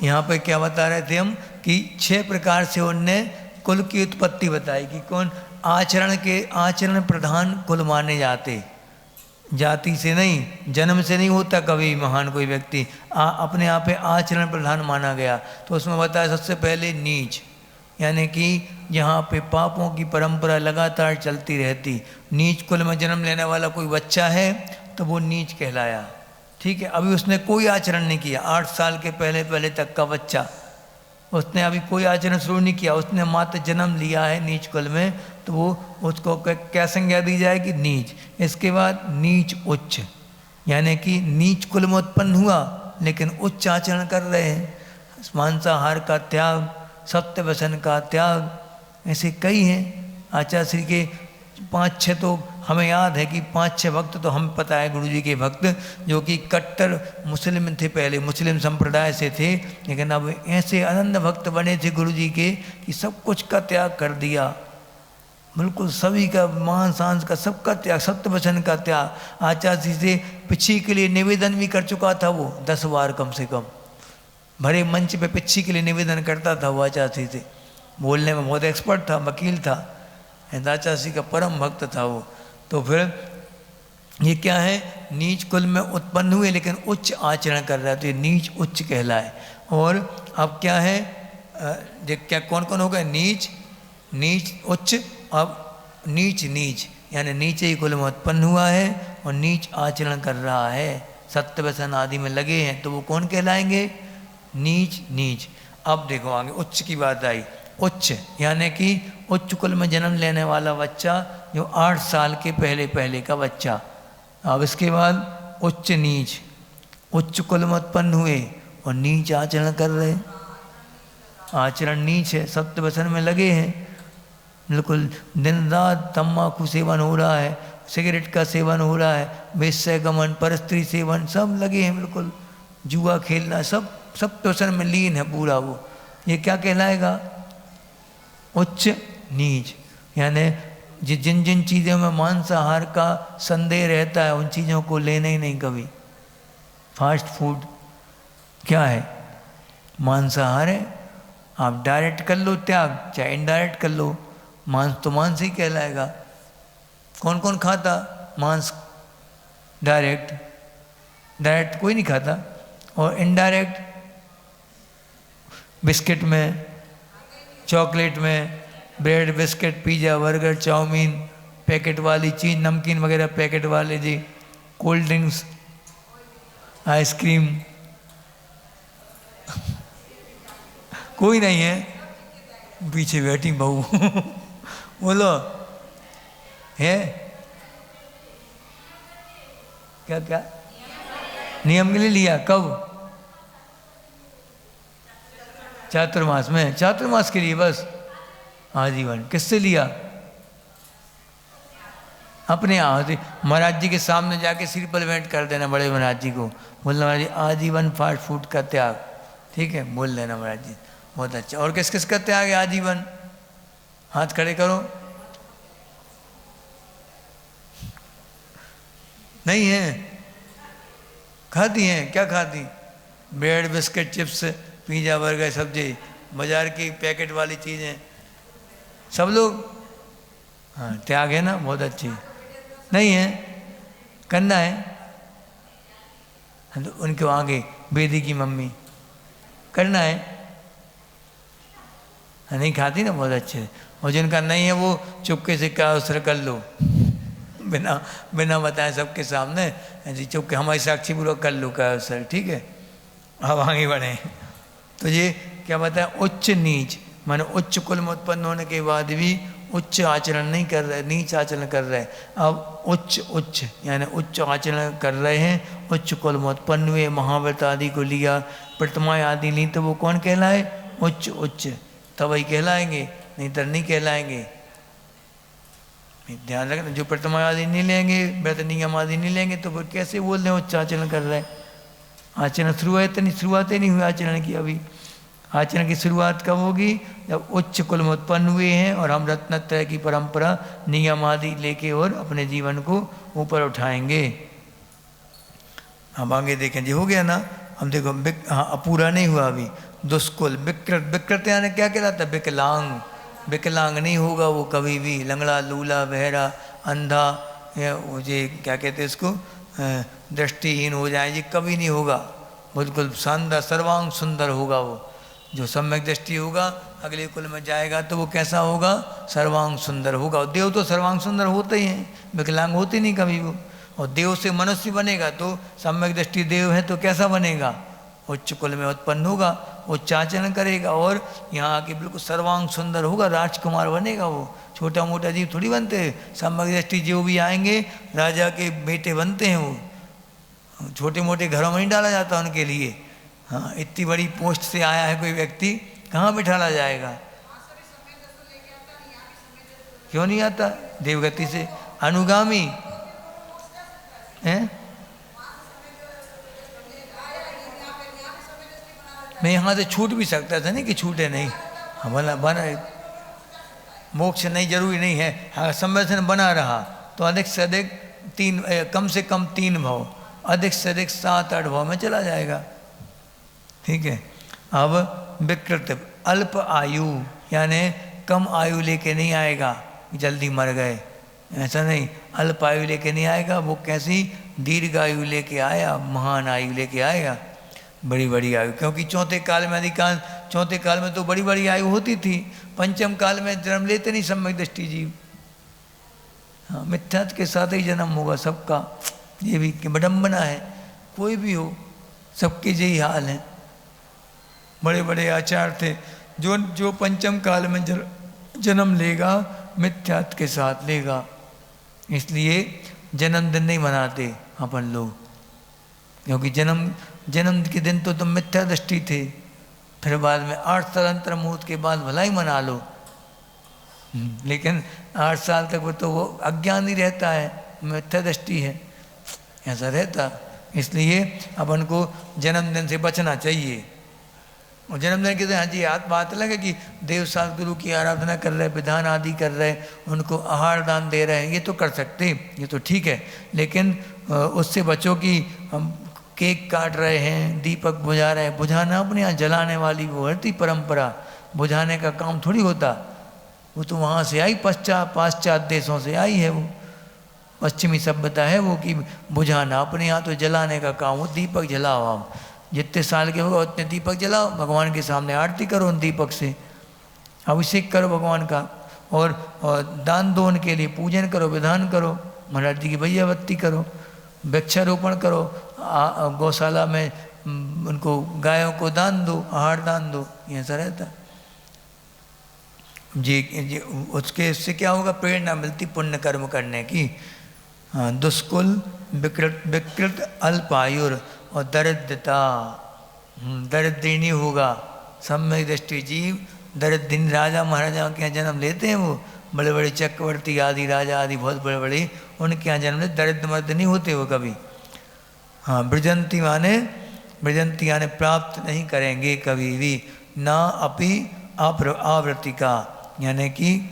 यहाँ पे क्या बता रहे थे हम कि 6 प्रकार से उनने कुल की उत्पत्ति बताई कि कौन आचरण प्रधान कुल माने जाते। जाति से नहीं, जन्म से नहीं होता कभी महान कोई व्यक्ति, अपने आप पे आचरण प्रधान माना गया। तो उसमें बताया सबसे पहले नीच, यानी कि यहाँ पे पापों की परंपरा लगातार चलती रहती। नीच कुल में जन्म लेने वाला कोई बच्चा है तो वो नीच कहलाया। ठीक है, अभी उसने कोई आचरण नहीं किया, 8 साल के पहले तक का बच्चा, उसने अभी कोई आचरण शुरू नहीं किया, उसने मात्र जन्म लिया है नीच कुल में, तो वो उसको क्या संज्ञा दी जाएगी, नीच। इसके बाद नीच उच्च, यानी कि नीच कुल में उत्पन्न हुआ लेकिन उच्च आचरण कर रहे हैं। मांसाहार का त्याग, सत्य व्यसन का त्याग, ऐसे कई हैं। आचार्य श्री के 5-6 तो हमें याद है कि 5-6 भक्त तो हमें पता है, गुरु जी के भक्त जो कि कट्टर मुस्लिम थे, पहले मुस्लिम संप्रदाय से थे, लेकिन अब ऐसे अनंत भक्त बने थे गुरु जी के कि सब कुछ का त्याग कर दिया, बिल्कुल सभी का, मांस सांस का सबका त्याग, सत्य वचन का त्याग। आचार्य जी से पिछी के लिए निवेदन भी कर चुका था वो 10 बार कम से कम, भरे मंच पे पिछी के लिए निवेदन करता था वो। आचार्य जी से बोलने में बहुत एक्सपर्ट था, वकील था, आचार्य जी का परम भक्त था वो। तो फिर ये क्या है, नीच कुल में उत्पन्न हुए लेकिन उच्च आचरण कर रहा है, तो ये नीच उच्च कहलाए। और अब क्या है, क्या कौन कौन हो गए, नीच, नीच उच्च, अब नीच नीच, यानी नीचे ही कुल में उत्पन्न हुआ है और नीच आचरण कर रहा है, सत्य व्यसन आदि में लगे हैं, तो वो कौन कहलाएंगे? नीच। नीच। अब देखो आगे उच्च की बात आई। उच्च यानी कि उच्च कुल में जन्म लेने वाला बच्चा, जो 8 साल के पहले पहले का बच्चा। अब इसके बाद उच्च नीच। उच्च कुल में उत्पन्न हुए और नीच आचरण कर रहे, आचरण नीच है, सत्य व्यसन में लगे हैं, बिल्कुल दिन रात तम्बाकू सेवन हो रहा है, सिगरेट का सेवन हो रहा है, वेश्या गमन, परस्त्री सेवन, सब लगे हैं, बिल्कुल जुआ खेलना, सब सत्य व्यसन में लीन है पूरा वो। ये क्या कहलाएगा? उच्च नीच। यानी जिन जिन चीज़ों में मांसाहार का संदेह रहता है उन चीज़ों को लेना ही नहीं कभी। फास्ट फूड क्या है? मांसाहार है, आप डायरेक्ट कर लो त्याग, चाहे इनडायरेक्ट कर लो, मांस तो मांस ही कहलाएगा। कौन कौन खाता मांस? डायरेक्ट, डायरेक्ट कोई नहीं खाता, और इनडायरेक्ट बिस्किट में, चॉकलेट में, bread biscuit, pizza burger chowmein, packet वाली चीज़, नमकीन वगैरह पैकेट वाले जी, कोल्ड ड्रिंक्स, आइसक्रीम। कोई नहीं है, पीछे बैठी बहू बोलो है क्या? क्या नियम के लिए लिया? कब? चातुर्मास में। चातुर्मास के लिए बस आजीवन। किससे लिया? अपने महाराज जी के सामने जाके सिर पर भेंट कर देना बड़े महाराज जी को, बोलना महाराज जी आजीवन फास्ट फूड का त्याग, ठीक है, बोल देना महाराज जी, बहुत अच्छा। और किस किस का त्याग है आजीवन? हाथ खड़े करो। नहीं है? खाती हैं? क्या खाती? Bread biscuit chips pizza burger सब्जी, बाजार की पैकेट वाली चीज़ें, सब लोग। हाँ त्याग है ना, बहुत अच्छी। नहीं है? करना है तो उनके आगे बेदी की मम्मी करना है, नहीं खाती ना, बहुत अच्छे। और जिनका नहीं है वो चुपके से क्या अवसर कर लो, बिना बिना बताए सबके सामने जी चुपके हमारी साक्षी पूर्वक कर लो क्या अवसर, ठीक है। अब आगे बढ़े। तो ये क्या बताया? उच्च नीच, माने उच्च कुल में उत्पन्न होने के बाद भी उच्च आचरण नहीं कर रहे, नीच आचरण कर रहे। अब उच्च उच्च यानी उच्च आचरण कर रहे हैं, उच्च कुल में उत्पन्न हुए, महाव्रत आदि को लिया, प्रतिमाएं आदि ली, तो वो कौन कहलाए? उच्च उच्च, तब वही कहलाएंगे, नहीं तो नहीं कहलाएंगे। ध्यान रखना, जो प्रतिमा आदि नहीं लेंगे, व्रत नियम आदि नहीं लेंगे, तो फिर कैसे बोल रहे हैं उच्च आचरण कर रहे हैं? आचरण शुरुआत ही नहीं हुई आचरण की। अभी आचरण की शुरुआत कब होगी? जब उच्च कुल में उत्पन्न हुए हैं और हम रत्नत्रय की परंपरा नियम आदि लेके और अपने जीवन को ऊपर उठाएंगे। अब आगे देखें जी, हो गया ना। हम देखो हाँ पूरा नहीं हुआ अभी। दुष्कुल, विकृत, विकृत यानी क्या कहलाता है? विकलांग। विकलांग नहीं होगा वो कभी भी, लंगड़ा लूला बहरा अंधा, या वो जे क्या कहते हैं इसको, दृष्टिहीन हो जाए, ये कभी नहीं होगा। बिल्कुल शानदार सर्वांग सुंदर होगा वो। जो सम्यक दृष्टि होगा अगले कुल में जाएगा तो वो कैसा होगा? सर्वांग सुंदर होगा। और देव तो सर्वांग सुंदर होते ही हैं, विकलांग होते नहीं कभी वो। और देव से मनुष्य बनेगा तो सम्यक दृष्टि देव है तो कैसा बनेगा? उच्च कुल में उत्पन्न होगा, उच्च आचरण करेगा और यहाँ आके बिल्कुल सर्वांग सुंदर होगा, राजकुमार बनेगा वो। छोटा मोटा जीव थोड़ी बनते हैं, सम्यक दृष्टि जो भी आएंगे राजा के बेटे बनते हैं वो। छोटे मोटे घरों में नहीं डाला जाता उनके लिए। हाँ इतनी बड़ी पोस्ट से आया है कोई व्यक्ति, कहाँ बिठाला जाएगा? क्यों नहीं आता? देवगति से अनुगामी है। मैं यहाँ से छूट भी सकता था, नहीं कि छूटे नहीं, हाँ बना मोक्ष नहीं जरूरी नहीं है। हाँ संवेदन बना रहा तो अधिक से अधिक कम से कम 3 भाव, अधिक से अधिक 7-8 भाव में चला जाएगा, ठीक है। अब विकृत, अल्प आयु यानी कम आयु लेके नहीं आएगा, जल्दी मर गए, ऐसा नहीं। अल्प आयु लेके नहीं आएगा, वो कैसी दीर्घ आयु लेके आया, महान आयु लेके आएगा, बड़ी बड़ी आयु। क्योंकि चौथे काल में अधिकांश, चौथे काल में तो बड़ी बड़ी आयु होती थी, पंचम काल में जन्म लेते नहीं सम्यक दृष्टि जीव। हाँ मिथ्यात्व के साथ ही जन्म होगा सबका। ये भी विडम्बना है। कोई भी हो, सबके यही हाल है। बड़े बड़े आचार्य थे, जो पंचम काल में जन्म लेगा मिथ्यात्व के साथ लेगा, इसलिए जन्मदिन नहीं मनाते अपन लोग, क्योंकि जन्म के दिन तो तुम मिथ्या दृष्टि थे, फिर बाद में 8 साल अंतर मुहूर्त के बाद भला ही मना लो, लेकिन 8 साल तक तो वो अज्ञान ही रहता है, मिथ्या दृष्टि है, ऐसा रहता। इसलिए अपन को जन्मदिन से बचना चाहिए। और जन्मदिन के दिन हाँ जी बात अलग है कि देव साल गुरु की आराधना कर रहे, विधान आदि कर रहे, उनको आहार दान दे रहे हैं, ये तो कर सकते, ये तो ठीक है, लेकिन उससे बचो कि हम केक काट रहे हैं, दीपक बुझा रहे हैं। बुझाना अपने यहाँ जलाने वाली वो हरती परंपरा, बुझाने का काम थोड़ी होता, वो तो वहाँ से आई, पाश्चात्य देशों से आई है, वो पश्चिमी सभ्यता है वो, कि बुझाना। अपने यहाँ तो जलाने का काम हो, दीपक जलाओ, आप जितने साल के होगा उतने दीपक जलाओ, भगवान के सामने आरती करो उन दीपक से, अभिषेक करो भगवान का, और दान दो उनके लिए, पूजन करो, विधान करो, महाराज जी की भैया बत्ती करो, वृक्षारोपण करो, गौशाला में उनको गायों को दान दो, आहार दान दो, ऐसा रहता जी। उसके इससे क्या होगा, प्रेरणा मिलती पुण्य कर्म करने की। दुष्कुल विकृत अल्पायुर और दरिद्रता, दरिद्र नहीं होगा। सम्यक दृष्टि जीव दरिद्र, राजा महाराजा के यहाँ जन्म लेते हैं, वो बड़े बड़े चक्रवर्ती आदि राजा आदि बहुत बड़े बड़े, उनके यहाँ जन्म लेते, दरिद्र मर्द नहीं होते वो कभी। हाँ, ब्रजंती यानी प्राप्त नहीं करेंगे कभी भी, ना अपि आवृत्तिका, यानी कि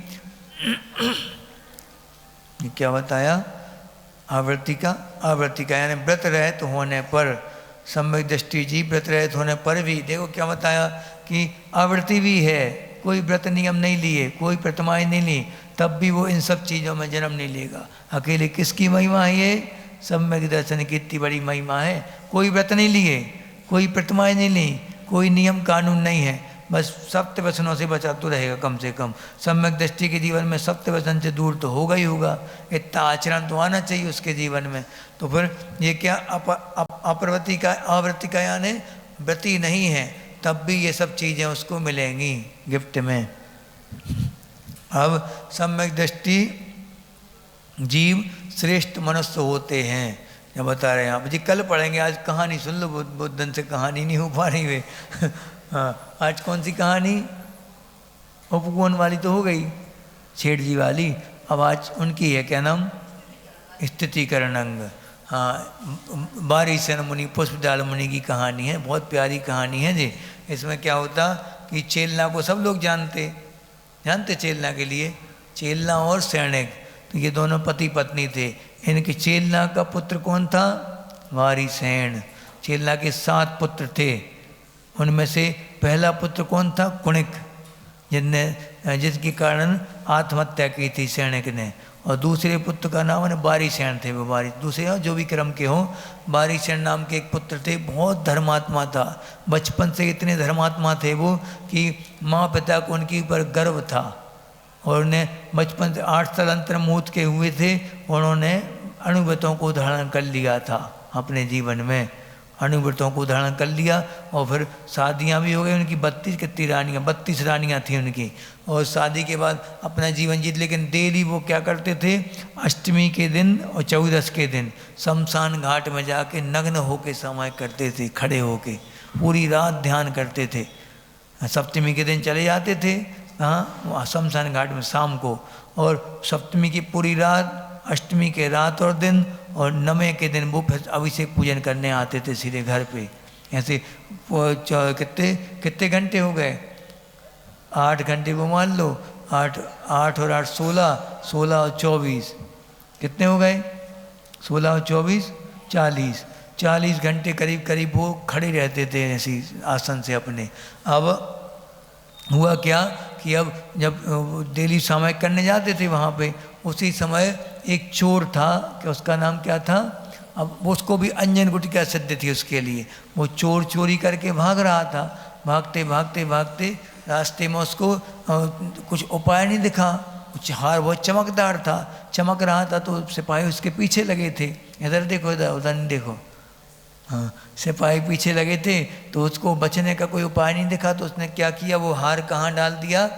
क्या बताया, आवृत्तिका यानी व्रत रहित होने पर, सम्यक दृष्टि जी व्रत रहित होने पर भी, देखो क्या बताया कि आवृत्ति भी है, कोई व्रत नियम नहीं लिए, कोई प्रतिमाएं नहीं ली, तब भी वो इन सब चीज़ों में जन्म नहीं लेगा। अकेले किसकी महिमा है ये, सम्यक दर्शन की इतनी बड़ी महिमा है। कोई व्रत नहीं लिए, कोई प्रतिमाएं नहीं ली, कोई नियम कानून नहीं है, बस सप्त व्यसनों से बचा तो रहेगा कम से कम। सम्यक दृष्टि के जीवन में सप्त व्यसन से दूर तो होगा ही होगा, इतना आचरण तो आना चाहिए उसके जीवन में। तो फिर ये क्या आवृत्ति का यानी व्रति नहीं है, तब भी ये सब चीज़ें उसको मिलेंगी गिफ्ट में। अब सम्यक दृष्टि जीव श्रेष्ठ मनुष्य होते हैं, क्या बता रहे हैं आप जी। कल पढ़ेंगे, आज कहानी सुन लो, बहुत दिन से कहानी नहीं हो पा रही वे। हाँ, आज कौन सी कहानी, उपगुण वाली तो हो गई, छेड़ जी वाली, अब आज उनकी है, क्या नाम, स्थितिकरण अंग। हाँ, बारिशन मुनि पुष्पदल मुनि की कहानी है, बहुत प्यारी कहानी है जी। इसमें क्या होता कि चेलना को सब लोग जानते चेलना के लिए, चेलना और सैनिक, तो ये दोनों पति पत्नी थे। इनके चेलना का पुत्र कौन था, वारिसेन। चेलना के 7 पुत्र थे, उनमें से पहला पुत्र कौन था, कुणिक, जिसके कारण आत्महत्या की थी सैनिक ने। और दूसरे पुत्र का नाम है बारिसेन थे, वो दूसरे जो भी क्रम के हों, बारिसेन नाम के एक पुत्र थे, बहुत धर्मात्मा था। बचपन से इतने धर्मात्मा थे वो कि माँ पिता को उनके ऊपर गर्व था, और उन्हें बचपन से 8 साल अंतर मुहूर्त के हुए थे, उन्होंने अणुव्रतों को धारण कर लिया था अपने जीवन में, अणुव्रतों को धारण कर लिया। और फिर शादियां भी हो गई उनकी, 32 रानियां थी उनकी, और शादी के बाद अपना जीवन जीत। लेकिन डेली वो क्या करते थे, अष्टमी के दिन और 14 के दिन शमशान घाट में जाके नग्न होके समय करते थे, खड़े होके पूरी रात ध्यान करते थे। सप्तमी के दिन चले जाते थे हाँ शमशान घाट में शाम को, और सप्तमी की पूरी रात, अष्टमी के रात और दिन, और नवे के दिन वो फिर अभिषेक पूजन करने आते थे सीधे घर पे। ऐसे कितने घंटे हो गए, 8 घंटे को मान लो, 8 और 8 16 और 24 कितने हो गए, 16 और 24 40 घंटे करीब वो खड़े रहते थे ऐसी आसन से अपने। अब हुआ क्या कि अब जब डेली सामायिक करने जाते थे वहाँ पे, उसी समय एक चोर था, कि उसका नाम क्या था, अब उसको भी अंजन गुटिका सिद्ध थी उसके लिए। वो चोर चोरी करके भाग रहा था, भागते रास्ते में उसको कुछ उपाय नहीं दिखा, हार बहुत चमकदार था, चमक रहा था, तो सिपाही उसके पीछे लगे थे। इधर देखो, इधर उधर नहीं देखो। हाँ, सिपाही पीछे लगे थे, तो उसको बचने का कोई उपाय नहीं दिखा, तो उसने क्या किया, वो हार कहाँ डाल दिया,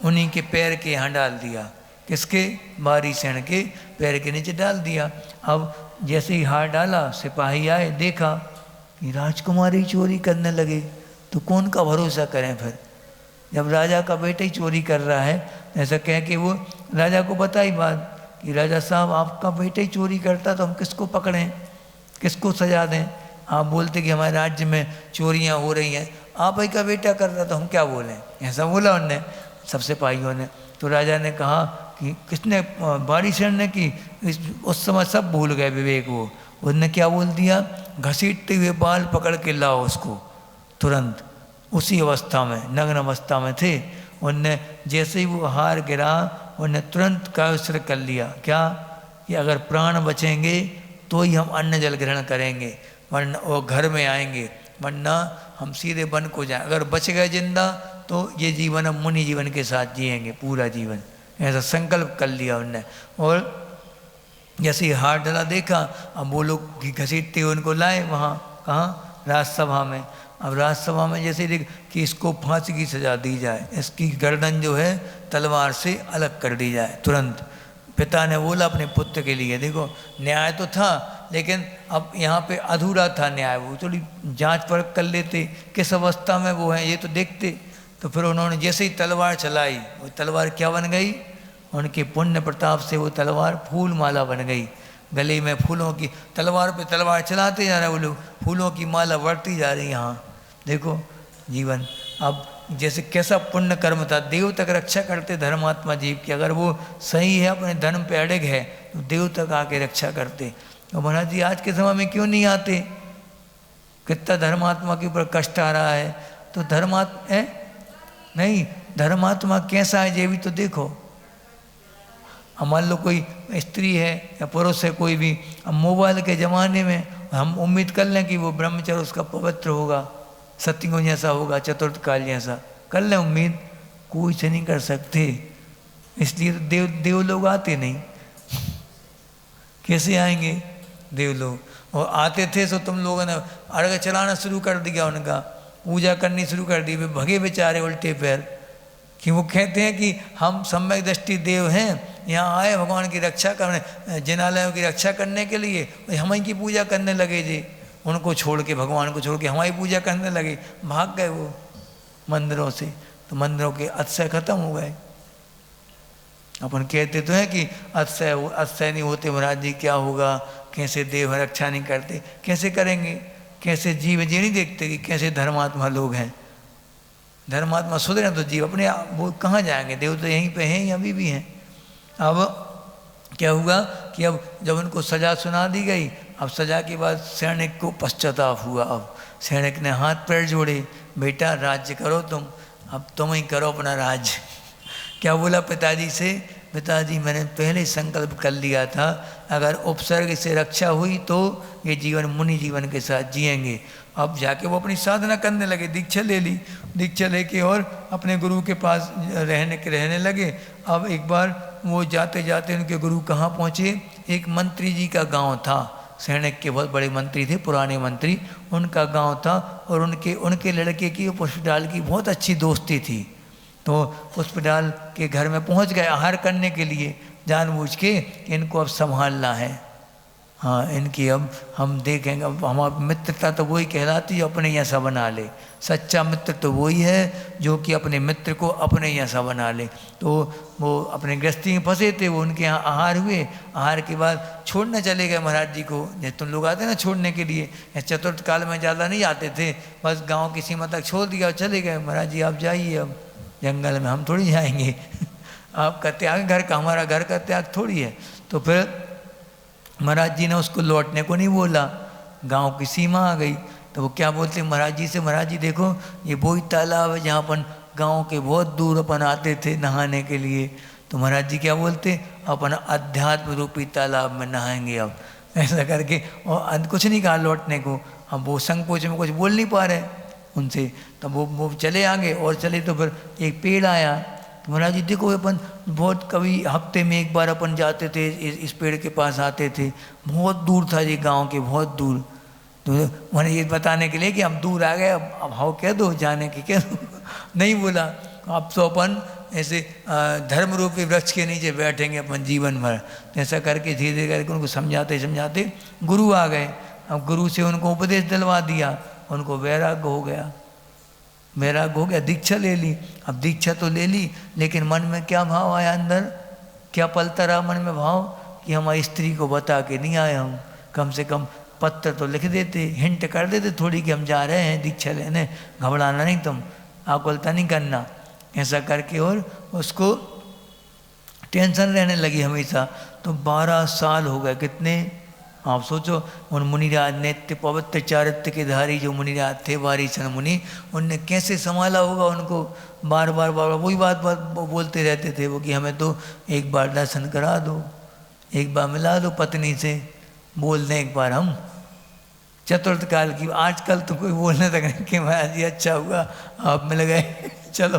उन्हीं के पैर के यहाँ डाल दिया। किसके? बारीसेन के पैर के नीचे डाल दिया। अब जैसे ही हार डाला, सिपाही आए, देखा कि राजकुमारी चोरी करने लगे, तो कौन का भरोसा करें फिर, जब राजा का बेटा ही चोरी कर रहा है। ऐसा कह के वो राजा को बताई बात कि राजा साहब, आपका बेटा ही चोरी करता, तो हम किसको पकड़ें, किसको सजा दें? आप बोलते कि हमारे राज्य में चोरियां हो रही हैं, आप ही का बेटा कर रहा, तो हम क्या बोलें? ऐसा बोला उनने सब सिपाहियों ने। तो राजा ने कहा कि किसने? बारीसेन ने की। उस समय सब भूल गए विवेक। वो उसने क्या बोल दिया, घसीटते हुए बाल पकड़ के लाओ उसको तुरंत। उसी अवस्था में, नग्न अवस्था में थे। उनने जैसे ही वो हार गिरा, उनने तुरंत कायस्त्र कर लिया, क्या कि अगर प्राण बचेंगे तो ही हम अन्न जल ग्रहण करेंगे, वरना वो घर में आएंगे, वरना हम सीधे वन को जाए। अगर बच गए जिंदा तो ये जीवन हम मुनि जीवन के साथ जिएंगे पूरा जीवन, ऐसा संकल्प कर लिया उनने। और जैसे ही हार डला देखा, अब वो लोग घसीटते हुए उनको लाए वहाँ, कहाँ? राजसभा में। अब राजसभा में जैसे देख कि इसको फांसी की सजा दी जाए, इसकी गर्दन जो है तलवार से अलग कर दी जाए तुरंत। पिता ने बोला अपने पुत्र के लिए, देखो न्याय तो था, लेकिन अब यहाँ पे अधूरा था न्याय, वो थोड़ी जांच परख कर लेते किस अवस्था में वो है ये तो देखते। तो फिर उन्होंने जैसे ही तलवार चलाई, वो तलवार क्या बन गई, उनके पुण्य प्रताप से वो तलवार फूल माला बन गई। गले में फूलों की, तलवार पे तलवार चलाते जा रहे वो लोग, फूलों की माला बढ़ती जा रही। यहाँ देखो जीवन, अब जैसे कैसा पुण्य कर्म था, देव तक रक्षा करते धर्मात्मा जीव की। अगर वो सही है, अपने धर्म पे अड़ग है, तो देव तक आके रक्षा करते। तो महाराज जी आज के समय में क्यों नहीं आते? कितना धर्मात्मा के ऊपर कष्ट आ रहा है। तो धर्मात्मा है नहीं, धर्मात्मा कैसा है ये भी तो देखो। अब मान लो कोई स्त्री है या पुरुष है कोई भी, अब मोबाइल के ज़माने में हम उम्मीद कर लें कि वो ब्रह्मचर्य उसका पवित्र होगा, सत्संग जैसा होगा, चतुर्थ काल जैसा, कर लें उम्मीद, कोई से नहीं कर सकते। इसलिए तो देव लोग आते नहीं। कैसे आएंगे देव लोग? और आते थे तो तुम लोगों ने अर्घ चलाना शुरू कर दिया, उनका पूजा करनी शुरू कर दी, वे भगे बेचारे उल्टे पैर। कि वो कहते हैं कि हम सम्यक दृष्टि देव हैं, यहाँ आए भगवान की रक्षा करने, जिनालयों की रक्षा करने के लिए, हम ही की पूजा करने लगे जी। उनको छोड़ के, भगवान को छोड़ के हमारी पूजा करने लगे, भाग गए वो मंदिरों से। तो मंदिरों के अतिशय खत्म हो गए। अपन कहते तो हैं कि अतिशय नहीं होते महाराज जी, क्या होगा, कैसे देव रक्षा नहीं करते, कैसे करेंगे, कैसे जीव ये नहीं देखते कि कैसे धर्मात्मा लोग हैं। धर्मात्मा सुधरे तो जीव अपने वो कहाँ जाएंगे, देव तो यहीं पे हैं, अभी भी हैं। अब क्या हुआ कि अब जब उनको सजा सुना दी गई, अब सजा के बाद सैनिक को पश्चाताप हुआ। अब सैनिक ने हाथ पैर जोड़े, बेटा राज्य करो तुम, अब तुम ही करो अपना राज्य। क्या बोला पिताजी से, पिताजी मैंने पहले ही संकल्प कर लिया था, अगर उपसर्ग से रक्षा हुई तो ये जीवन मुनि जीवन के साथ जिएंगे। अब जाके वो अपनी साधना करने लगे, दीक्षा ले ली, दीक्षा लेके और अपने गुरु के पास रहने लगे। अब एक बार वो जाते जाते उनके गुरु कहाँ पहुँचे, एक मंत्री जी का गांव था, सैनिक के बहुत बड़े मंत्री थे, पुराने मंत्री, उनका गांव था। और उनके लड़के की पुष्पडाल की बहुत अच्छी दोस्ती थी। तो पुष्पडाल के घर में पहुंच गए आहार करने के लिए, जानबूझ के इनको अब संभालना है। हाँ, इनकी अब हम देखेंगे, अब हमारी मित्रता तो वही कहलाती है अपने जैसा बना ले। सच्चा मित्र तो वही है जो कि अपने मित्र को अपने जैसा बना ले। तो वो अपने गृहस्थी में फंसे थे, वो उनके यहाँ आहार हुए, आहार के बाद छोड़ने चले गए महाराज जी को। जैसे तुम लोग आते ना छोड़ने के लिए, चतुर्थ काल में ज़्यादा नहीं आते थे, बस गाँव की सीमा तक छोड़ दिया, चले गए। महाराज जी आप जाइए, अब जंगल में हम थोड़ी जाएंगे आपका त्याग घर का, हमारा घर का त्याग थोड़ी है। तो फिर महाराज जी ने उसको लौटने को नहीं बोला, गांव की सीमा आ गई। तो वो क्या बोलते महाराज जी से, महाराज जी देखो ये वही तालाब है जहाँ अपन गांव के बहुत दूर अपन आते थे नहाने के लिए। तो महाराज जी क्या बोलते, अपन अध्यात्म रूपी तालाब में नहाएंगे अब, ऐसा करके। और कुछ नहीं कहा लौटने को, हम वो संकोच में कुछ बोल नहीं पा रहे उनसे। तब वो चले आगे और चले, तो फिर एक पेड़ आया, तो महाराज जी देखो अपन बहुत कभी हफ्ते में एक बार अपन जाते थे, इस पेड़ के पास आते थे, बहुत दूर था ये गांव के, बहुत दूर। तो मैंने ये बताने के लिए कि हम दूर आ गए, अब हाउ कह दो जाने की, कह दो नहीं बोला। अब तो अपन ऐसे धर्म रूपी वृक्ष के नीचे बैठेंगे अपन जीवन भर। तो ऐसा करके धीरे धीरे करके उनको समझाते समझाते गुरु आ गए। अब गुरु से उनको उपदेश दिलवा दिया, उनको वैराग्य हो गया, वैराग्य हो गया, दीक्षा ले ली। अब दीक्षा तो ले ली, लेकिन मन में क्या भाव आया, अंदर क्या पलता रहा मन में भाव कि हमारी स्त्री को बता के नहीं आए हम, कम से कम पत्र तो लिख देते, हिंट कर देते थोड़ी कि हम जा रहे हैं दीक्षा लेने, घबराना नहीं, तुम आकुलता नहीं करना, ऐसा करके। और उसको टेंशन रहने लगी हमेशा। तो 12 साल हो गए, कितने आप सोचो। उन मुनिराज नित्य पवित्र चारित्र के धारी जो मुनिराज थे वारीसन मुनि, उनने कैसे संभाला होगा उनको। बार बार वही बात बोलते रहते थे वो कि हमें तो एक बार दर्शन करा दो, एक बार मिला दो पत्नी से, बोल दें एक बार हम चतुर्थ काल की। आजकल तो कोई बोलने तक नहीं कि महाराज जी अच्छा हुआ आप मिल गए, चलो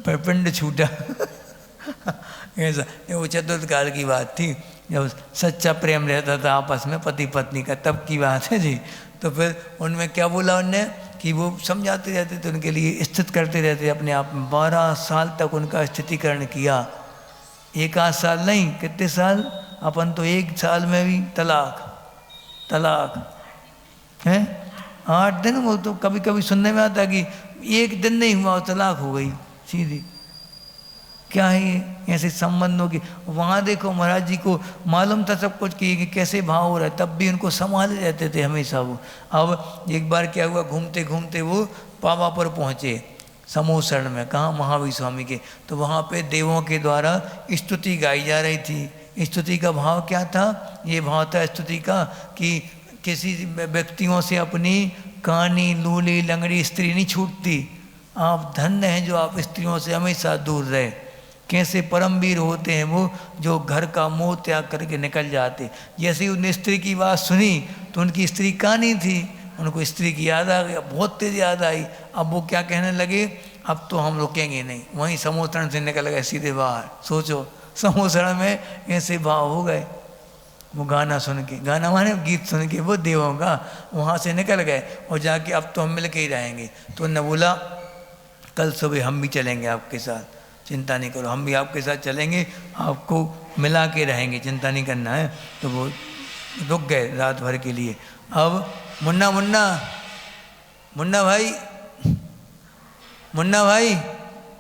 पर पिंड छूटा ऐसा। वो चतुर्थ काल की बात थी, जब सच्चा प्रेम रहता था आपस में पति पत्नी का, तब की बात है जी। तो फिर उनमें क्या बोला उनने कि वो समझाते रहते थे, उनके लिए स्थित करते रहते अपने आप में। 12 साल तक उनका स्थितिकरण किया, 1 साल नहीं, कितने साल, अपन तो 1 साल में भी तलाक है। 8 दिन, वो तो कभी कभी सुनने में आता कि 1 दिन नहीं हुआ तलाक हो गई सीधी। क्या है ये, ऐसे संबंधों की। वहाँ देखो महाराज जी को मालूम था सब कुछ कि कैसे भाव हो रहा है, तब भी उनको संभाले रहते थे हमेशा वो। अब एक बार क्या हुआ, घूमते घूमते वो पावापुर पहुँचे, समूह शरण में, कहाँ, महावीर स्वामी के। तो वहाँ पे देवों के द्वारा स्तुति गाई जा रही थी। स्तुति का भाव क्या था, ये भाव था स्तुति का कि किसी व्यक्तियों से अपनी कानी लूली लंगड़ी स्त्री नहीं छूटती। आप धन्य हैं जो आप स्त्रियों से हमेशा दूर रहे। कैसे परमवीर होते हैं वो जो घर का मोह त्याग करके निकल जाते। जैसे ही उन्हें स्त्री की बात सुनी तो उनकी स्त्री कानी थी, उनको स्त्री की याद आ गई, बहुत तेज याद आई। अब वो क्या कहने लगे, अब तो हम रुकेंगे नहीं, वहीं समोसरण से निकल गए सीधे बाहर। सोचो समोसरण में ऐसे भाव हो गए। वो गाना सुन के, गाना माने गीत सुन के वो देवों का, वहाँ से निकल गए और जाके अब तो हम मिल के ही रहेंगे। तो उन्होंने बोला कल सुबह हम भी चलेंगे आपके साथ, चिंता नहीं करो, हम भी आपके साथ चलेंगे, आपको मिला के रहेंगे, चिंता नहीं करना है। तो वो रुक गए रात भर के लिए। अब मुन्ना भाई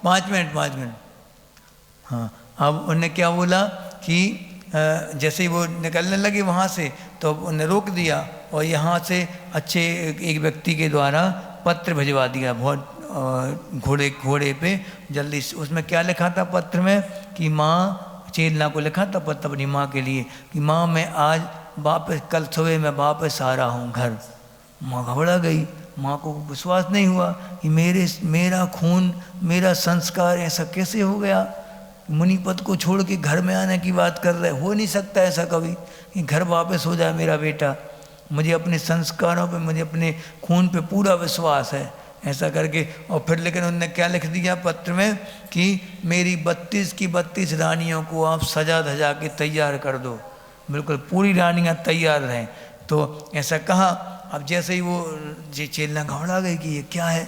5 मिनट। हाँ, अब उन्होंने क्या बोला कि जैसे ही वो निकलने लगे वहाँ से तो उन्हें रोक दिया और यहाँ से अच्छे एक व्यक्ति के द्वारा पत्र भिजवा दिया, बहुत घोड़े पे जल्दी से। उसमें क्या लिखा था पत्र में कि माँ, चेतना को लिखा था पत्र अपनी माँ के लिए कि माँ मैं आज वापस, कल सुबह मैं वापस आ रहा हूँ घर। माँ घबरा गई, माँ को विश्वास नहीं हुआ कि मेरा खून, मेरा संस्कार ऐसा कैसे हो गया। मुनिपद को छोड़ के घर में आने की बात कर रहे, हो नहीं सकता ऐसा कभी कि घर वापस हो जाए मेरा बेटा। मुझे अपने संस्कारों पे, मुझे अपने खून पे पूरा विश्वास है, ऐसा करके। और फिर लेकिन उन्होंने क्या लिख दिया पत्र में कि मेरी 32 की 32 रानियों को आप सजा धजा के तैयार कर दो, बिल्कुल पूरी रानियाँ तैयार रहें। तो ऐसा कहा। अब जैसे ही वो चेलना घबरा गई कि ये क्या है,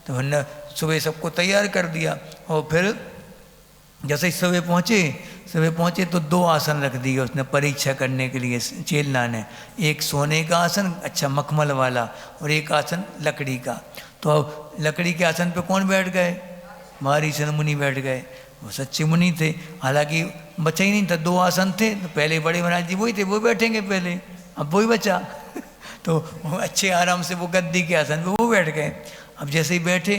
तो उन्होंने सुबह सबको तैयार कर दिया। और फिर जैसे ही सुबह पहुँचे तो 2 आसन रख दिए उसने परीक्षा करने के लिए चेलना ने। एक सोने का आसन, अच्छा मखमल वाला, और एक आसन लकड़ी का। तो अब लकड़ी के आसन पे कौन बैठ गए, वारीसन मुनि बैठ गए। वो सच्चे मुनि थे, हालांकि बचा ही नहीं था, 2 आसन थे। तो पहले बड़े महाराज जी वही थे, वो बैठेंगे पहले, अब वही बचा तो अच्छे आराम से वो गद्दी के आसन पे वो बैठ गए। अब जैसे ही बैठे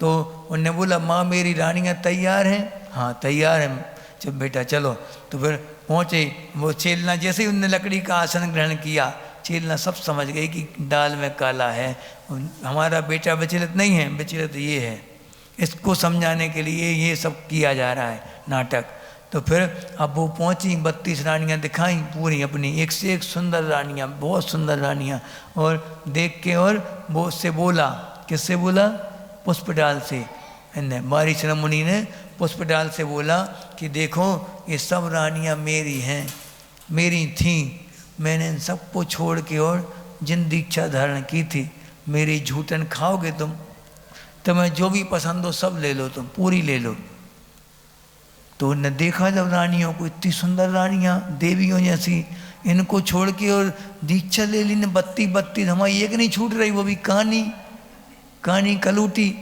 तो उन्होंने बोला माँ मेरी रानियाँ तैयार हैं। हाँ तैयार हैं, जब बेटा चलो। तो फिर पहुँचे वो चेलना, जैसे ही उनने लकड़ी का आसन ग्रहण किया, चेलना सब समझ गई कि दाल में काला है, हमारा बेटा विचलित नहीं है, विचलित ये है। इसको समझाने के लिए ये सब किया जा रहा है नाटक। तो फिर अब वो पहुँची, 32 रानियाँ दिखाई पूरी अपनी, एक से एक सुंदर रानियाँ, बहुत सुंदर रानियाँ। और देख के और वो उससे बोला, किससे बोला, पुष्पडाल से। वारीसन मुनि ने पुष्प डाल से बोला कि देखो ये सब रानियां मेरी हैं, मेरी थीं, मैंने इन सबको छोड़ के और जिन दीक्षा धारण की थी, मेरी झूठन खाओगे तुम, तुम्हें जो भी पसंद हो सब ले लो, तुम पूरी ले लो। तो उन्होंने देखा जब रानियों को, इतनी सुंदर रानियां देवियों जैसी, इनको छोड़ के और दीक्षा ले ली ने 32 हमारी एक नहीं छूट रही, वो भी कानी कलूटी,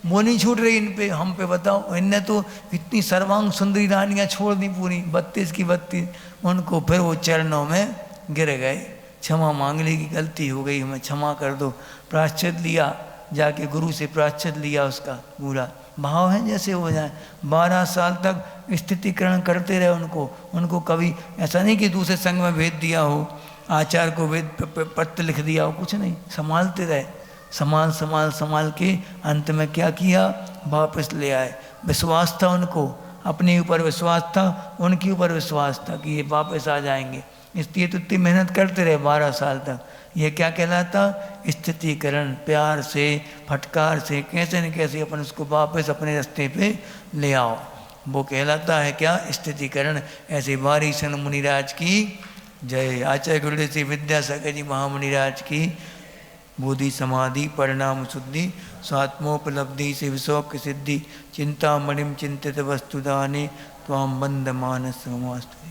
वो नहीं छूट रही इन पे, हम पे बताओ। इनने तो इतनी सर्वांग सुंदरी रानियां छोड़ दी पूरी 32 की 32, उनको फिर वो चरणों में गिर गए, क्षमा मांग ली कि गलती हो गई, हमें क्षमा कर दो। प्रायश्चित लिया, जाके गुरु से प्रायश्चित लिया, उसका पूरा भाव है जैसे हो जाए। 12 साल तक स्थितिकरण करते रहे उनको कभी ऐसा नहीं कि दूसरे संघ में भेज दिया हो, आचार्य को वेद पत्र लिख दिया हो, कुछ नहीं, संभालते रहे, संभाल के अंत में क्या किया, वापस ले आए। विश्वास था उनको, अपने ऊपर विश्वास था, उनके ऊपर विश्वास था कि ये वापस आ जाएंगे, इसलिए तो इतनी मेहनत करते रहे 12 साल तक। ये क्या कहलाता, स्थितिकरण, प्यार से फटकार से कैसे न कैसे अपन उसको वापस अपने रास्ते पे ले आओ, वो कहलाता है क्या, स्थितिकरण। ऐसे वारीसन मुनिराज की जय। आचार्य गुरुदेव श्री विद्यासागर जी महामुनिराज की बोधि समाधि परिणाम शुद्धि स्वात्मोपलब्धि से विशोक सिद्धि चिंता मणिम चिंतित वस्तुदाने त्वाम बंद मानस समास्तु।